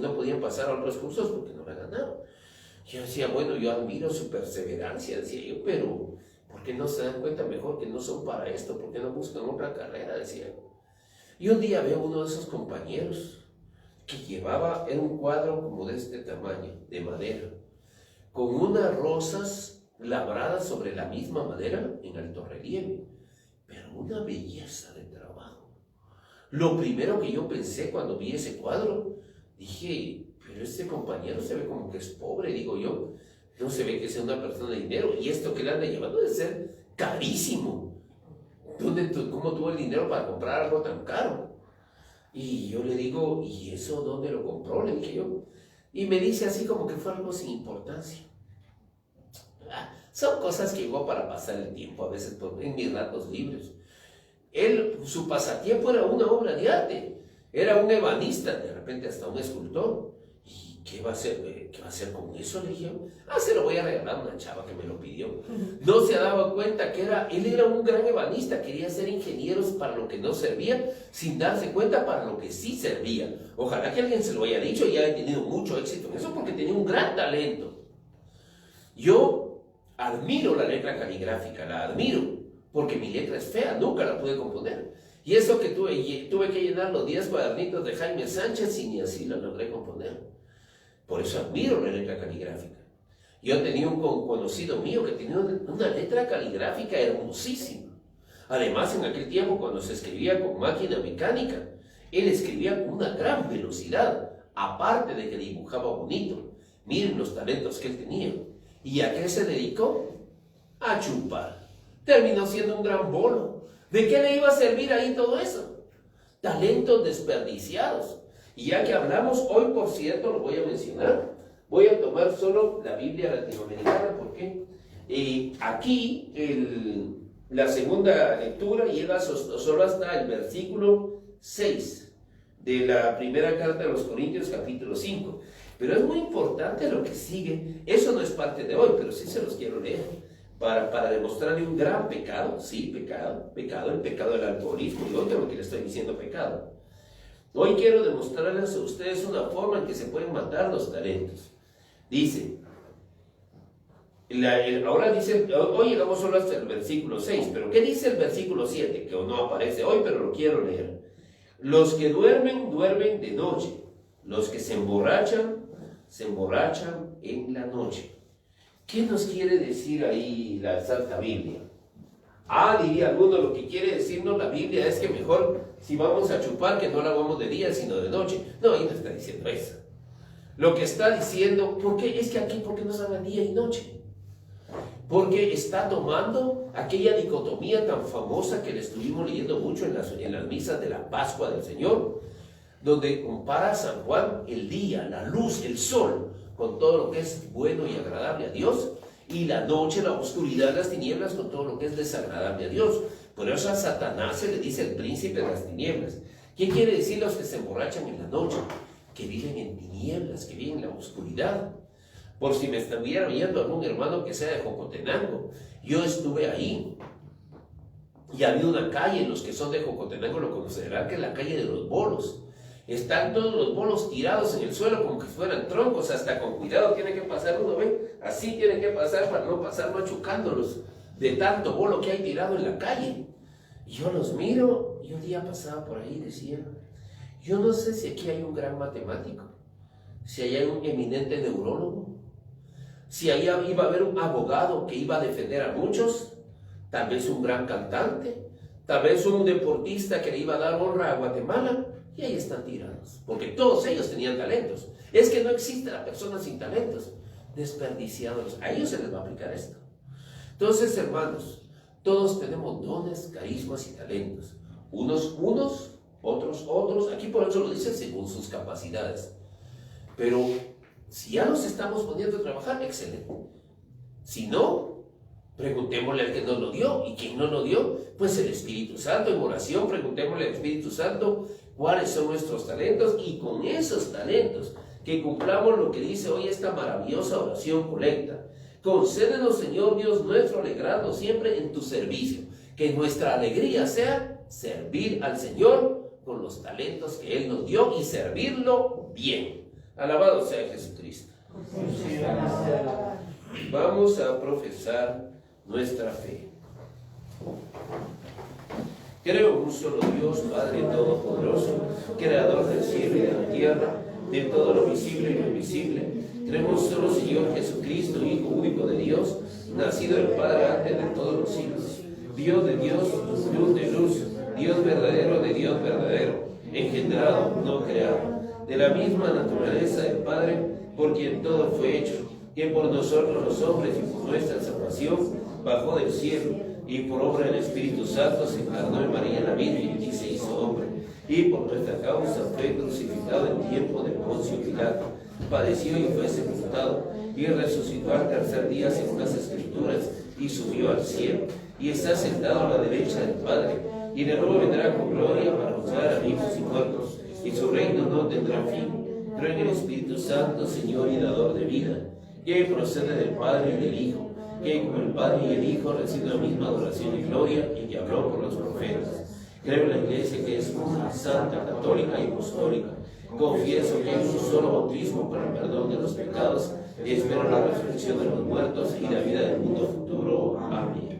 no podían pasar a otros cursos porque no la ganaban. Yo decía, bueno, yo admiro su perseverancia, decía yo, pero ¿por qué no se dan cuenta mejor que no son para esto? ¿Por qué no buscan otra carrera? Decía yo. Y un día veo uno de esos compañeros que era un cuadro como de este tamaño, de madera, con unas rosas labradas sobre la misma madera en alto relieve, pero una belleza de trabajo. Lo primero que yo pensé cuando vi ese cuadro, dije, pero este compañero se ve como que es pobre, digo yo, no se ve que sea una persona de dinero, y esto que le anda llevando debe ser carísimo. ¿Cómo tuvo el dinero para comprar algo tan caro? Y yo le digo, ¿y eso dónde lo compró? Le dije yo. Y me dice así como que fue algo sin importancia. Son cosas que hago para pasar el tiempo, a veces en mis ratos libres. Su pasatiempo era una obra de arte. era un ebanista, de repente hasta un escultor. ¿Y qué va a hacer? ¿Qué va a hacer con eso? Le dije, se lo voy a regalar a una chava que me lo pidió. No se ha dado cuenta que él era un gran ebanista, quería ser ingeniero para lo que no servía, sin darse cuenta para lo que sí servía. Ojalá que alguien se lo haya dicho y haya tenido mucho éxito en eso, porque tenía un gran talento. Yo admiro la letra caligráfica, la admiro, porque mi letra es fea, nunca la pude componer. Y eso que tuve que llenar los 10 cuadernitos de Jaime Sánchez y ni así la logré componer. Por eso admiro la letra caligráfica. Yo tenía un conocido mío que tenía una letra caligráfica hermosísima. Además, en aquel tiempo, cuando se escribía con máquina mecánica, él escribía con una gran velocidad, aparte de que dibujaba bonito. Miren los talentos que él tenía. ¿Y a qué se dedicó? A chupar. Terminó siendo un gran bolo. ¿De qué le iba a servir ahí todo eso? Talentos desperdiciados. Y ya que hablamos, hoy por cierto, lo voy a mencionar, voy a tomar solo la Biblia latinoamericana, porque aquí la segunda lectura llega solo hasta el versículo 6 de la primera carta de los Corintios, capítulo 5. Pero es muy importante lo que sigue. Eso no es parte de hoy, pero sí se los quiero leer. Para demostrarle un gran pecado, sí, pecado, el pecado del alcoholismo, y otro lo que le estoy diciendo pecado. Hoy quiero demostrarles a ustedes una forma en que se pueden matar los talentos. Dice, ahora dice, hoy llegamos solo hasta el versículo 6, pero ¿qué dice el versículo 7? Que no aparece hoy, pero lo quiero leer. Los que duermen, duermen de noche. Los que se emborrachan en la noche. ¿Qué nos quiere decir ahí la Santa Biblia? Diría alguno, lo que quiere decirnos la Biblia es que mejor si vamos a chupar que no lo hagamos de día sino de noche. No, ahí no está diciendo eso. Lo que está diciendo, ¿por qué? Es que aquí, ¿por qué no se habla día y noche? Porque está tomando aquella dicotomía tan famosa que le estuvimos leyendo mucho en las misas de la Pascua del Señor, donde compara a San Juan el día, la luz, el sol, con todo lo que es bueno y agradable a Dios, y la noche, la oscuridad, las tinieblas, con todo lo que es desagradable a Dios. Por eso a Satanás se le dice el príncipe de las tinieblas. ¿Qué quiere decir los que se emborrachan en la noche? Que viven en tinieblas, que viven en la oscuridad. Por si me estuviera viendo algún hermano que sea de Jocotenango, yo estuve ahí. Y había una calle, los que son de Jocotenango lo conocerán, que es la calle de los bolos. Están todos los bolos tirados en el suelo como que fueran troncos, hasta con cuidado tiene que pasar uno, ¿ven? Así tiene que pasar para no pasar machucándolos de tanto bolo que hay tirado en la calle. Y yo los miro, y un día pasaba por ahí y decía, yo no sé si aquí hay un gran matemático, si allá hay un eminente neurólogo, si allá iba a haber un abogado que iba a defender a muchos, tal vez un gran cantante, tal vez un deportista que le iba a dar honra a Guatemala. Y ahí están tirados, porque todos ellos tenían talentos. Es que no existe la persona sin talentos, desperdiciados. A ellos se les va a aplicar esto. Entonces, hermanos, todos tenemos dones, carismas y talentos. Unos, otros. Aquí por eso lo dice según sus capacidades. Pero si ya nos estamos poniendo a trabajar, excelente. Si no, preguntémosle al que nos lo dio. ¿Y quién nos lo dio? Pues el Espíritu Santo. En oración, preguntémosle al Espíritu Santo cuáles son nuestros talentos, y con esos talentos que cumplamos lo que dice hoy esta maravillosa oración colecta. Concédenos, Señor Dios nuestro, alegrarnos siempre en tu servicio, que nuestra alegría sea servir al Señor con los talentos que Él nos dio y servirlo bien. Alabado sea Jesucristo. Vamos a profesar nuestra fe. Creo en un solo Dios, Padre Todopoderoso, Creador del cielo y de la tierra, de todo lo visible y lo invisible. Creemos solo Señor Jesucristo, Hijo único de Dios, nacido del Padre antes de todos los siglos. Dios de Dios, luz de luz, Dios verdadero de Dios verdadero, engendrado, no creado, de la misma naturaleza del Padre, por quien todo fue hecho, que por nosotros los hombres y por nuestra salvación bajó del cielo, y por obra del Espíritu Santo se encarnó en María la Virgen y se hizo hombre, y por nuestra causa fue crucificado en tiempo de Poncio Pilato, padeció y fue sepultado, y resucitó al tercer día según las Escrituras, y subió al cielo, y está sentado a la derecha del Padre, y de nuevo vendrá con gloria para juzgar a vivos y muertos, y su reino no tendrá fin. Creo en el Espíritu Santo, Señor y dador de vida, que procede del Padre y del Hijo, que como el Padre y el Hijo reciben la misma adoración y gloria, y que habló por los profetas. Creo en la Iglesia, que es una santa, católica y apostólica. Confieso que hay un solo bautismo para el perdón de los pecados, y espero la resurrección de los muertos y la vida del mundo futuro. Amén.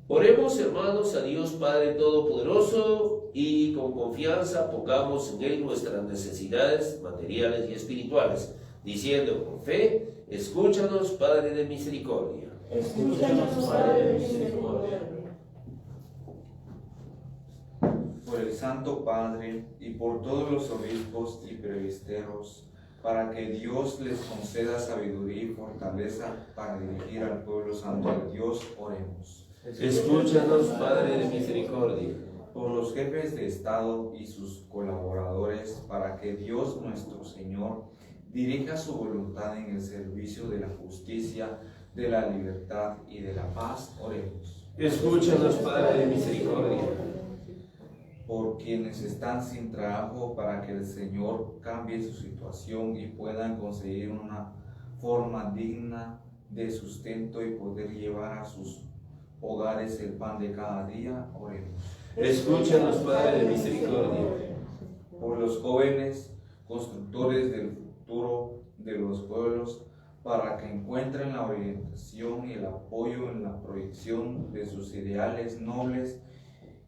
Oremos, hermanos, a Dios Padre Todopoderoso, y con confianza pongamos en Él nuestras necesidades materiales y espirituales, diciendo con fe: escúchanos, Padre de misericordia. Escúchanos, Padre de misericordia. Por el Santo Padre y por todos los obispos y presbíteros, para que Dios les conceda sabiduría y fortaleza para dirigir al pueblo santo de Dios, oremos. Escúchanos, Padre de misericordia. Por los jefes de Estado y sus colaboradores, para que Dios nuestro Señor dirija su voluntad en el servicio de la justicia, de la libertad y de la paz, oremos. Escúchanos, Padre de misericordia. Por quienes están sin trabajo, para que el Señor cambie su situación y puedan conseguir una forma digna de sustento y poder llevar a sus hogares el pan de cada día, oremos. Escúchanos, Padre de misericordia. Por los jóvenes constructores del futuro de los pueblos, para que encuentren la orientación y el apoyo en la proyección de sus ideales nobles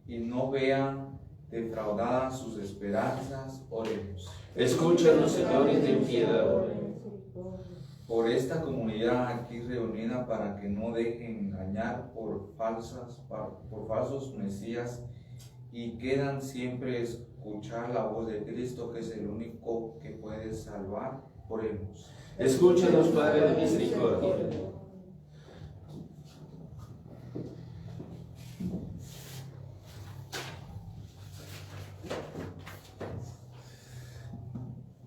y no vean defraudadas sus esperanzas, oremos. Escúchanos, Señor, y ten piedad. Por esta comunidad aquí reunida, para que no dejen engañar por falsos mesías y quieran siempre escuchar la voz de Cristo, que es el único que puede salvar, oremos. Escúchanos, Padre de misericordia.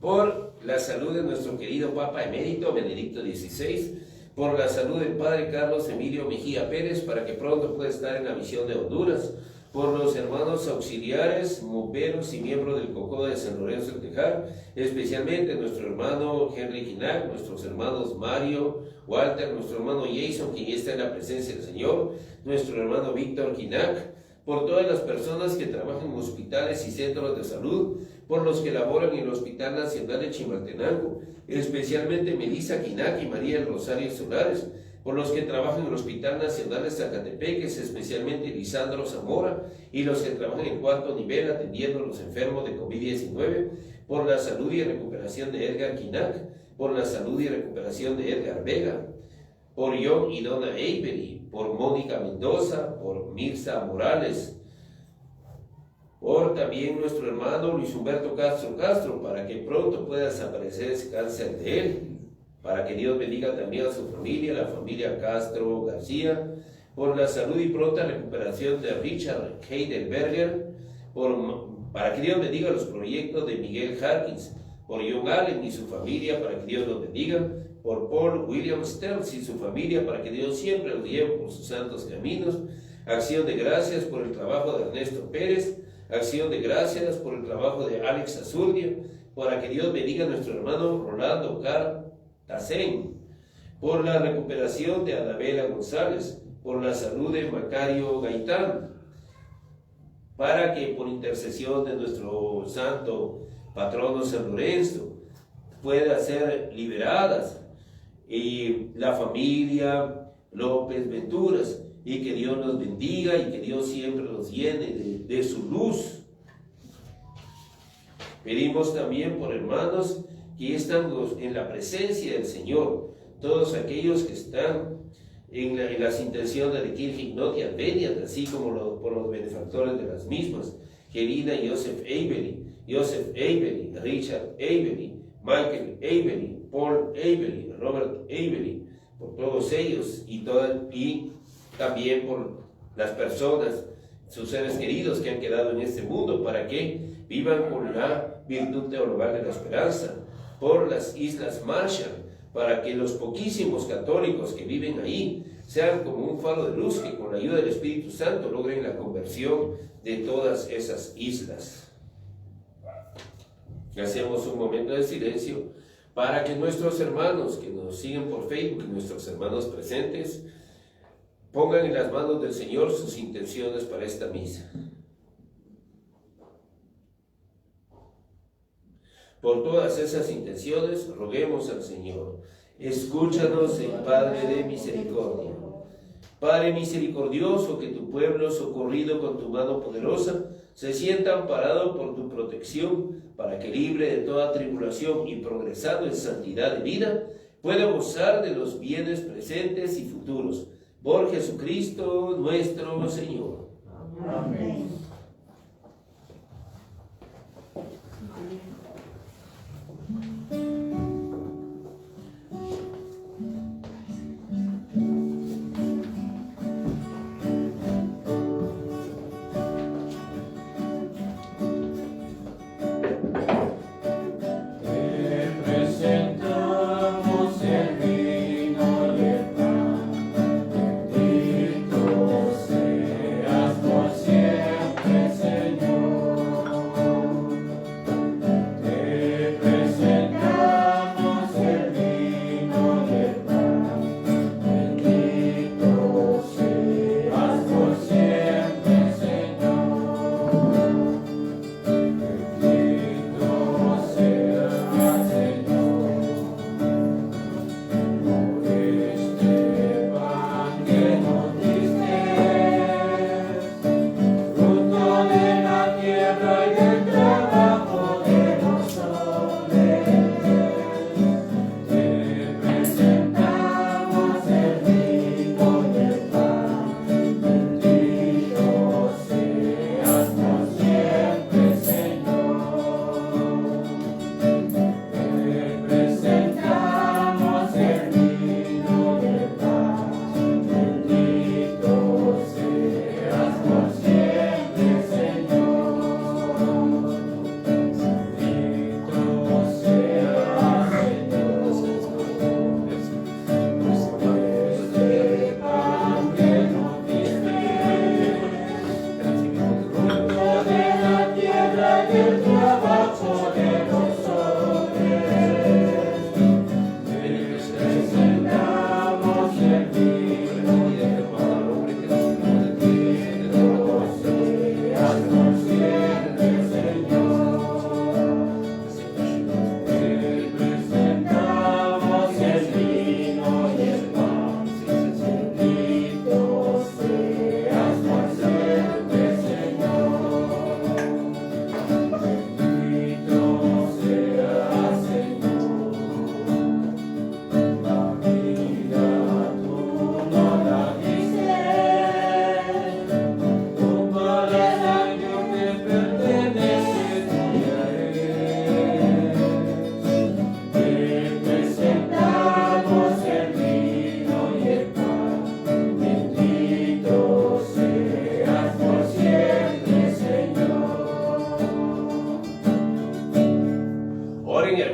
Por la salud de nuestro querido Papa Emérito Benedicto XVI, por la salud del Padre Carlos Emilio Mejía Pérez, para que pronto pueda estar en la misión de Honduras, por los hermanos auxiliares, bomberos y miembros del COCO de San Lorenzo del Tejar, especialmente nuestro hermano Henry Ginac, nuestros hermanos Mario, Walter, nuestro hermano Jason, quien ya está en la presencia del Señor, nuestro hermano Víctor Ginac, por todas las personas que trabajan en hospitales y centros de salud, por los que laboran en el Hospital Nacional de Chimaltenango, especialmente Melissa Quinac y María del Rosario Solares, por los que trabajan en el Hospital Nacional de Zacatepeques, especialmente Lisandro Zamora, y los que trabajan en cuarto nivel atendiendo a los enfermos de COVID-19, por la salud y recuperación de Edgar Quinac, por la salud y recuperación de Edgar Vega, por John y Donna Avery, por Mónica Mendoza, por Mirza Morales, por también nuestro hermano Luis Humberto Castro, para que pronto pueda desaparecer ese cáncer de él, para que Dios bendiga también a su familia, la familia Castro García, por la salud y pronta recuperación de Richard Heidelberger, para que Dios bendiga los proyectos de Miguel Harkins, por John Allen y su familia, para que Dios los bendiga, por Paul William Stearns y su familia, para que Dios siempre los lleve por sus santos caminos. Acción de gracias por el trabajo de Ernesto Pérez, acción de gracias por el trabajo de Alex Azurdia, para que Dios bendiga a nuestro hermano Rolando Cartacén, por la recuperación de Adabela González, por la salud de Macario Gaitán, para que por intercesión de nuestro santo patrono San Lorenzo pueda ser liberadas y la familia López Venturas, y que Dios nos bendiga y que Dios siempre nos llene de su luz. Pedimos también por hermanos que están en la presencia del Señor, todos aquellos que están en las intenciones de Kirche Ignoti Adveniat, así como por los benefactores de las mismas, Gerina y Joseph Avery, Richard Avery, Michael Avery, Paul Avery, Robert Avery, por todos ellos y también por las personas, sus seres queridos que han quedado en este mundo, para que vivan con la virtud teologal de la esperanza, por las Islas Marshall, para que los poquísimos católicos que viven ahí sean como un faro de luz que con la ayuda del Espíritu Santo logren la conversión de todas esas islas. Hacemos un momento de silencio para que nuestros hermanos que nos siguen por Facebook, nuestros hermanos presentes, pongan en las manos del Señor sus intenciones para esta misa. Por todas esas intenciones, roguemos al Señor. Escúchanos, el Padre de misericordia. Padre misericordioso, que tu pueblo, socorrido con tu mano poderosa, se sienta amparado por tu protección, para que, libre de toda tribulación y progresando en santidad de vida, pueda gozar de los bienes presentes y futuros. Por Jesucristo nuestro Señor. Amén.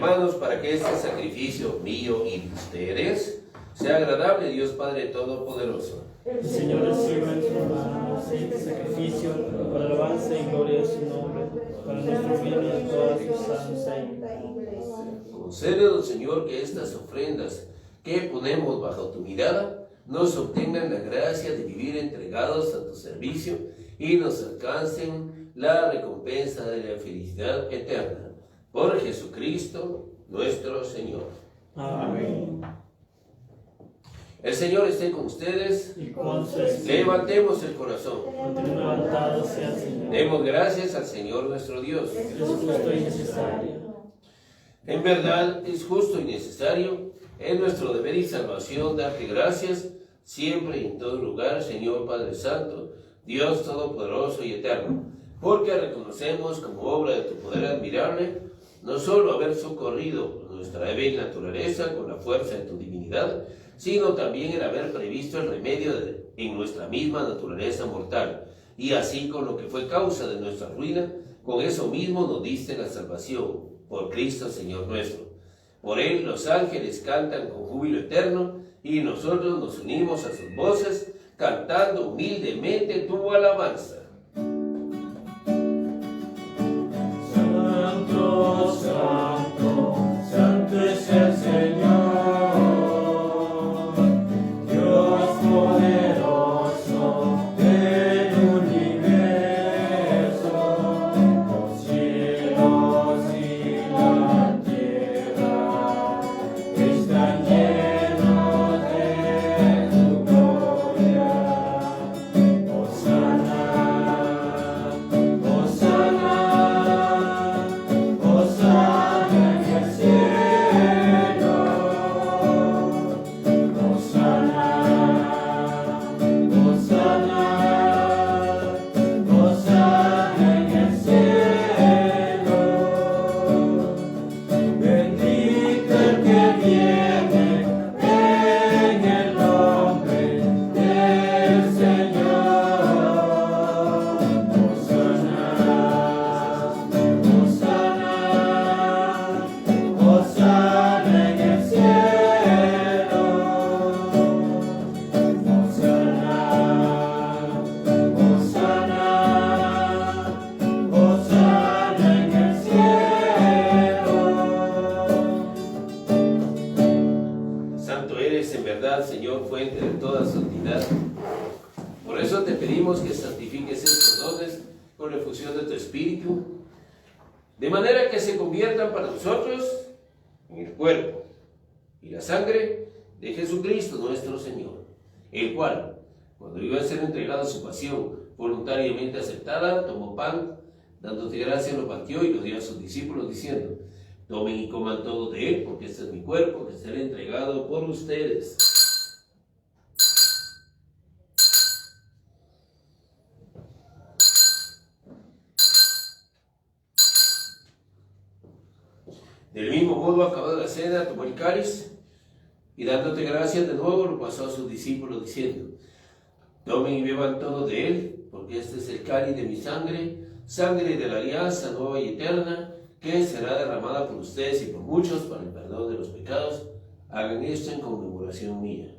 Hermanos, para que este sacrificio mío y de ustedes sea agradable a Dios Padre Todopoderoso. El Señor reciba en sus manos este sacrificio para alabanza y gloria de su nombre, para nuestro bien y de toda su santa iglesia. Concédenos, Señor, que estas ofrendas que ponemos bajo tu mirada nos obtengan la gracia de vivir entregados a tu servicio y nos alcancen la recompensa de la felicidad eterna. Por Jesucristo nuestro Señor. Amén. El Señor esté con ustedes. Y con su espíritu. Levantemos el corazón. Continúe levantado sea el Señor. Demos gracias al Señor nuestro Dios. Es justo y necesario. En verdad es justo y necesario, es nuestro deber y salvación darte gracias siempre y en todo lugar, Señor Padre Santo, Dios Todopoderoso y Eterno, porque reconocemos como obra de tu poder admirable no solo haber socorrido nuestra débil naturaleza con la fuerza de tu divinidad, sino también el haber previsto el remedio en nuestra misma naturaleza mortal, y así con lo que fue causa de nuestra ruina, con eso mismo nos diste la salvación, por Cristo Señor nuestro. Por Él los ángeles cantan con júbilo eterno, y nosotros nos unimos a sus voces, cantando humildemente tu alabanza. Santo, santo, santo es el Señor, Dios poderoso del universo. Los cielos y la tierra están llenos de su gloria. Hosana, Hosana, Hosana en el cielo. Hosana, Hosana, Hosana en el cielo. Bendito el que viene en el nombre del Señor. Hosana, Hosana, Hosana en el cielo. Hosana, Hosana, Hosana en el cielo. Santo eres en verdad, Señor, fuente de toda santidad. Por eso te pedimos que santifiques estos dones con la efusión de tu Espíritu, de manera que se conviertan para nosotros en el cuerpo y la sangre de Jesucristo nuestro Señor, el cual, cuando iba a ser entregado a su pasión voluntariamente aceptada, tomó pan, dándote gracia, lo partió y lo dio a sus discípulos, diciendo: tomen y coman todos de él, porque este es mi cuerpo que será entregado por ustedes. Del mismo modo, acabada la cena, tomó el cáliz y dándote gracias de nuevo, lo pasó a sus discípulos, diciendo: tomen y beban todos de él, porque este es el cáliz de mi sangre, sangre de la alianza nueva y eterna, que será derramada por ustedes y por muchos para el perdón de los pecados. Hagan esto en conmemoración mía.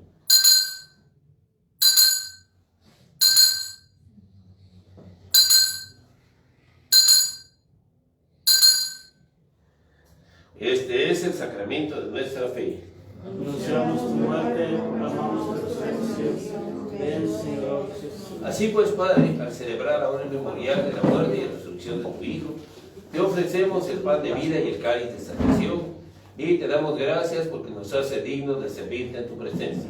Este es el sacramento de nuestra fe. Anunciamos tu muerte, proclamamos tu resurrección. Ven, Señor Jesús. Así pues, Padre, al celebrar ahora el memorial de la muerte y la resurrección de tu Hijo, te ofrecemos el pan de vida y el cáliz de salvación, y te damos gracias porque nos hace dignos de servirte en tu presencia.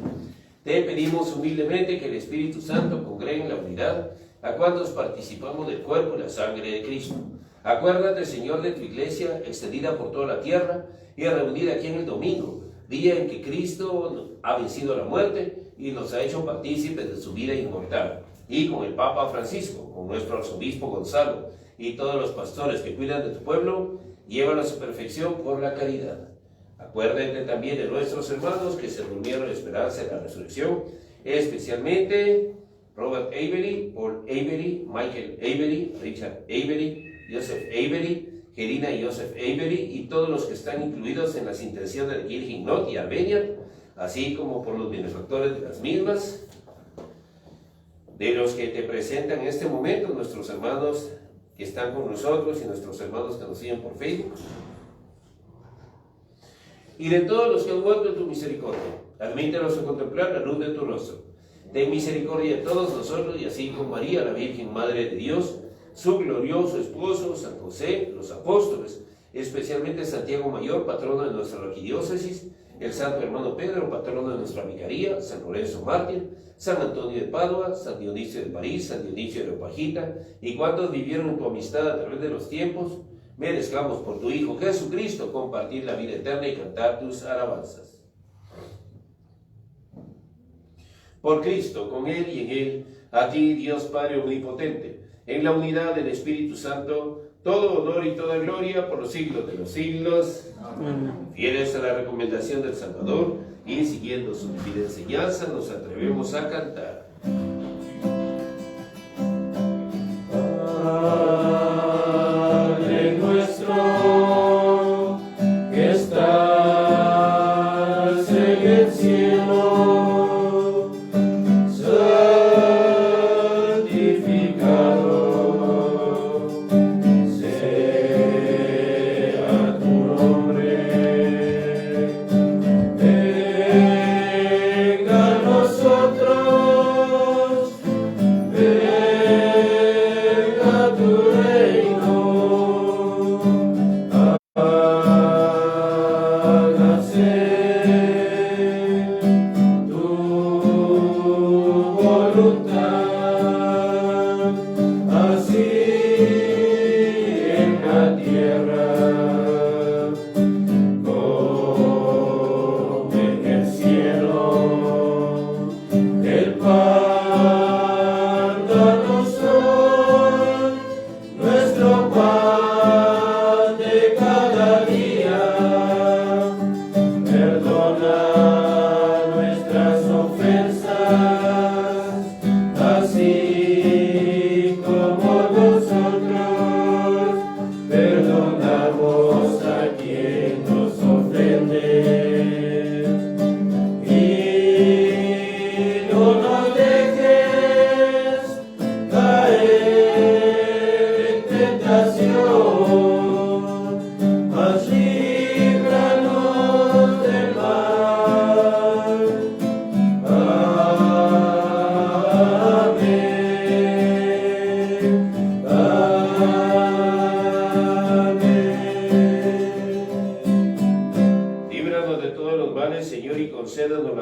Te pedimos humildemente que el Espíritu Santo congregue en la unidad a cuantos participamos del cuerpo y la sangre de Cristo. Acuérdate, Señor, de tu iglesia extendida por toda la tierra y reunida aquí en el domingo, día en que Cristo ha vencido la muerte y nos ha hecho partícipes de su vida inmortal. Y con el Papa Francisco, con nuestro arzobispo Gonzalo y todos los pastores que cuidan de tu pueblo, llévalo a su perfección por la caridad. Acuérdate también de nuestros hermanos que se reunieron en esperanza de la resurrección, especialmente Robert Avery, Paul Avery, Michael Avery, Richard Avery, Joseph Avery, Gerina y Joseph Avery, y todos los que están incluidos en las intenciones de Kirchen Not y Armenia, así como por los benefactores de las mismas, de los que te presentan en este momento, nuestros hermanos que están con nosotros y nuestros hermanos que nos siguen por Facebook, y de todos los que han muerto en tu misericordia. Admítelos a contemplar la luz de tu rostro. Ten misericordia de todos nosotros, y así con María, la Virgen Madre de Dios, su glorioso esposo, San José, los apóstoles, especialmente Santiago Mayor, patrono de nuestra arquidiócesis, el santo hermano Pedro, patrono de nuestra vicaría, San Lorenzo Mártir, San Antonio de Padua, San Dionisio de París, San Dionisio de Opajita, y cuantos vivieron en tu amistad a través de los tiempos, merezcamos por tu Hijo Jesucristo compartir la vida eterna y cantar tus alabanzas. Por Cristo, con Él y en Él, a ti, Dios Padre Omnipotente, en la unidad del Espíritu Santo, todo honor y toda gloria por los siglos de los siglos. Amén. Fieles a la recomendación del Salvador y siguiendo su divina enseñanza, nos atrevemos a cantar. Padre nuestro, que estás en el cielo, santificado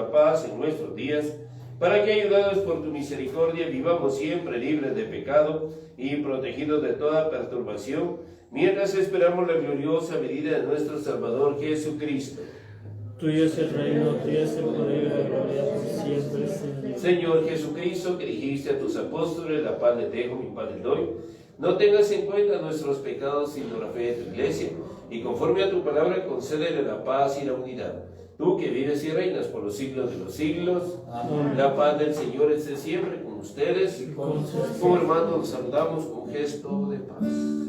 la paz en nuestros días, para que, ayudados por tu misericordia, vivamos siempre libres de pecado y protegidos de toda perturbación, mientras esperamos la gloriosa venida de nuestro Salvador Jesucristo. Tuyo es el reino, tuyo es el poder y la gloria por siempre, Señor. Señor Jesucristo, que dijiste a tus apóstoles, la paz les dejo, mi paz les doy, no tengas en cuenta nuestros pecados, sino la fe de tu iglesia, y conforme a tu palabra concédele la paz y la unidad. Tú que vives y reinas por los siglos de los siglos, Amén. la paz del Señor esté siempre con ustedes. Con su Como hermanos nos saludamos con gesto de paz.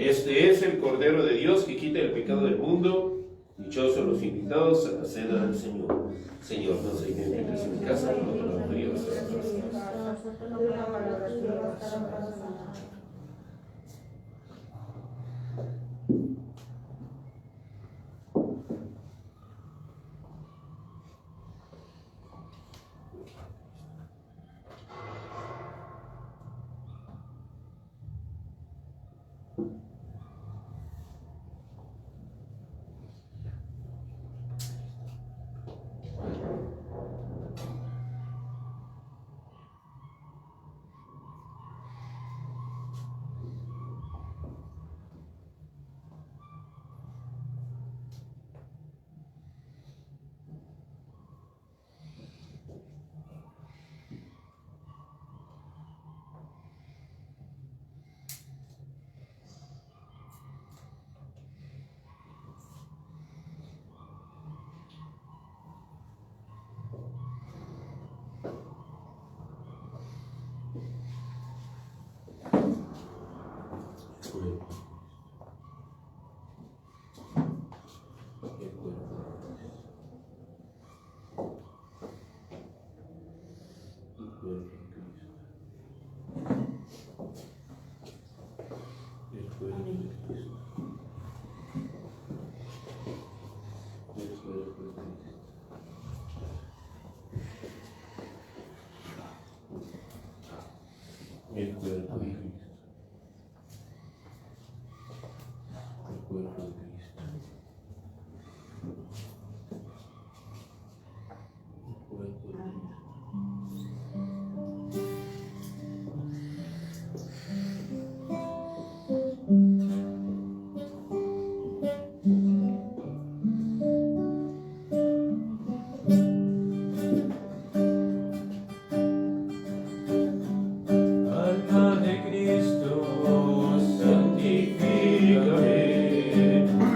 Este es el Cordero de Dios que quita el pecado del mundo. Dichosos los invitados a la cena del Señor. Señor, no se invites en mi casa, no te lo digo. El cuerpo de Cristo. El cuerpo de Cristo. El cuerpo de Cristo. Alma de Cristo, santifícame.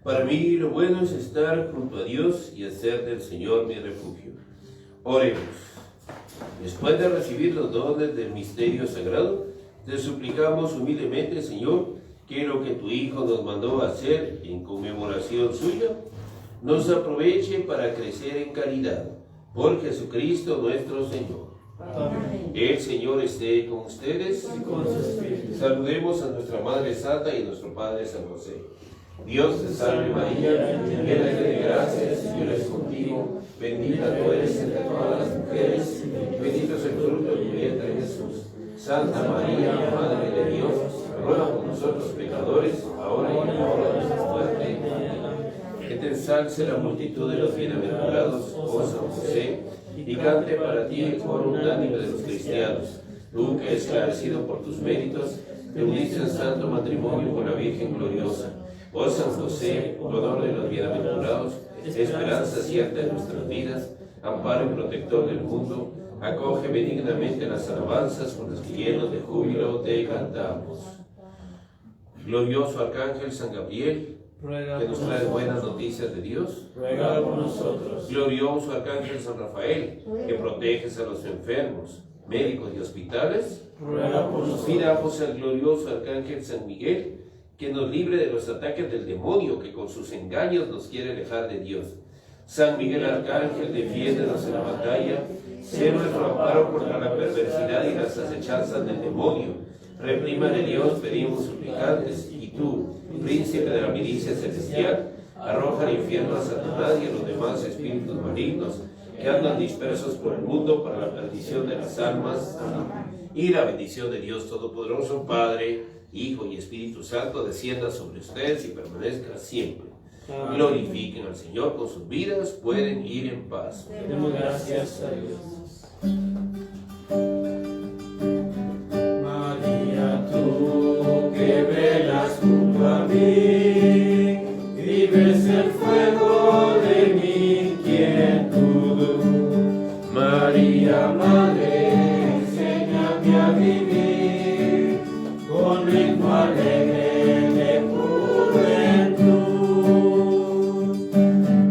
Para mí lo bueno es estar junto a Dios y hacer del Señor mi refugio. Oremos. Después de recibir los dones del misterio sagrado, te suplicamos humildemente, Señor, que lo que tu Hijo nos mandó a hacer en conmemoración suya, nos aproveche para crecer en caridad. Por Jesucristo nuestro Señor. Amén. El Señor esté con ustedes. Y con su espíritu. Saludemos a nuestra Madre Santa y a nuestro Padre San José. Dios te salve María, llena de gracia, el Señor es contigo. Bendita tú eres entre todas las mujeres, y bendito es el fruto de tu vientre Jesús. Santa María, Madre de Dios, ruega por nosotros pecadores, ahora y en la hora de nuestra muerte. Amén. Que te ensalce la multitud de los bienaventurados, oh San José, y cante para ti el coro unánime de los cristianos. Tú que, esclarecido por tus méritos, te uniste en santo matrimonio con la Virgen gloriosa. Oh San José, honor de los bienaventurados, esperanza cierta de nuestras vidas, amparo y protector del mundo, acoge benignamente las alabanzas con las que llenos de júbilo te cantamos. Glorioso Arcángel San Gabriel, Ruega que por nos trae nosotros. buenas noticias de Dios. Ruega por nosotros. Glorioso Arcángel San Rafael, que proteges a los enfermos, médicos y hospitales. Ruega por nosotros. Pidamos al glorioso Arcángel San Miguel, que nos libre de los ataques del demonio que con sus engaños nos quiere alejar de Dios. San Miguel Arcángel, defiéndenos en la batalla, sé nuestro amparo contra la perversidad y las acechanzas del demonio. Reprima de Dios, pedimos suplicantes, y tú, príncipe de la milicia celestial, arroja al infierno a Satanás y a los demás espíritus malignos que andan dispersos por el mundo para la perdición de las almas. Amén. Y la bendición de Dios Todopoderoso, Padre, Hijo y Espíritu Santo, descienda sobre ustedes y permanezca siempre. Amén. Glorifiquen al Señor con sus vidas, pueden ir en paz. Demos gracias a Dios. María, tú que velas junto a mí, vives el fuego de mi inquietud. María, Madre, enséñame a vivir con ritmo alegre de juventud.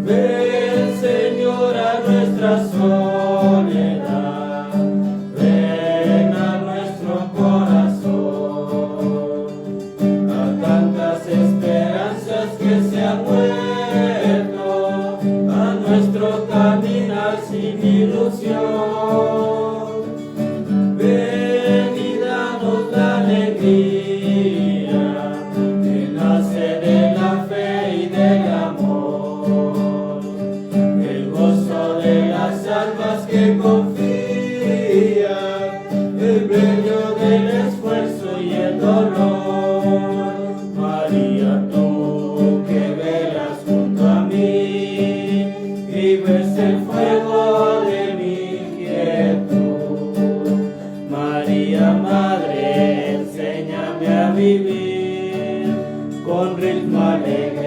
Ven, Señora, nuestra soledad, ven a nuestro corazón, a tantas esperanzas que se han muerto, a nuestro caminar sin ilusión. Ven y danos la alegría que nace de la fe y del amor, el gozo de las almas que confían, el brillo del esfuerzo y el dolor. María, tú que velas junto a mí, vives el fuego de mi inquietud. María, Madre, enséñame a vivir con ritmo alegre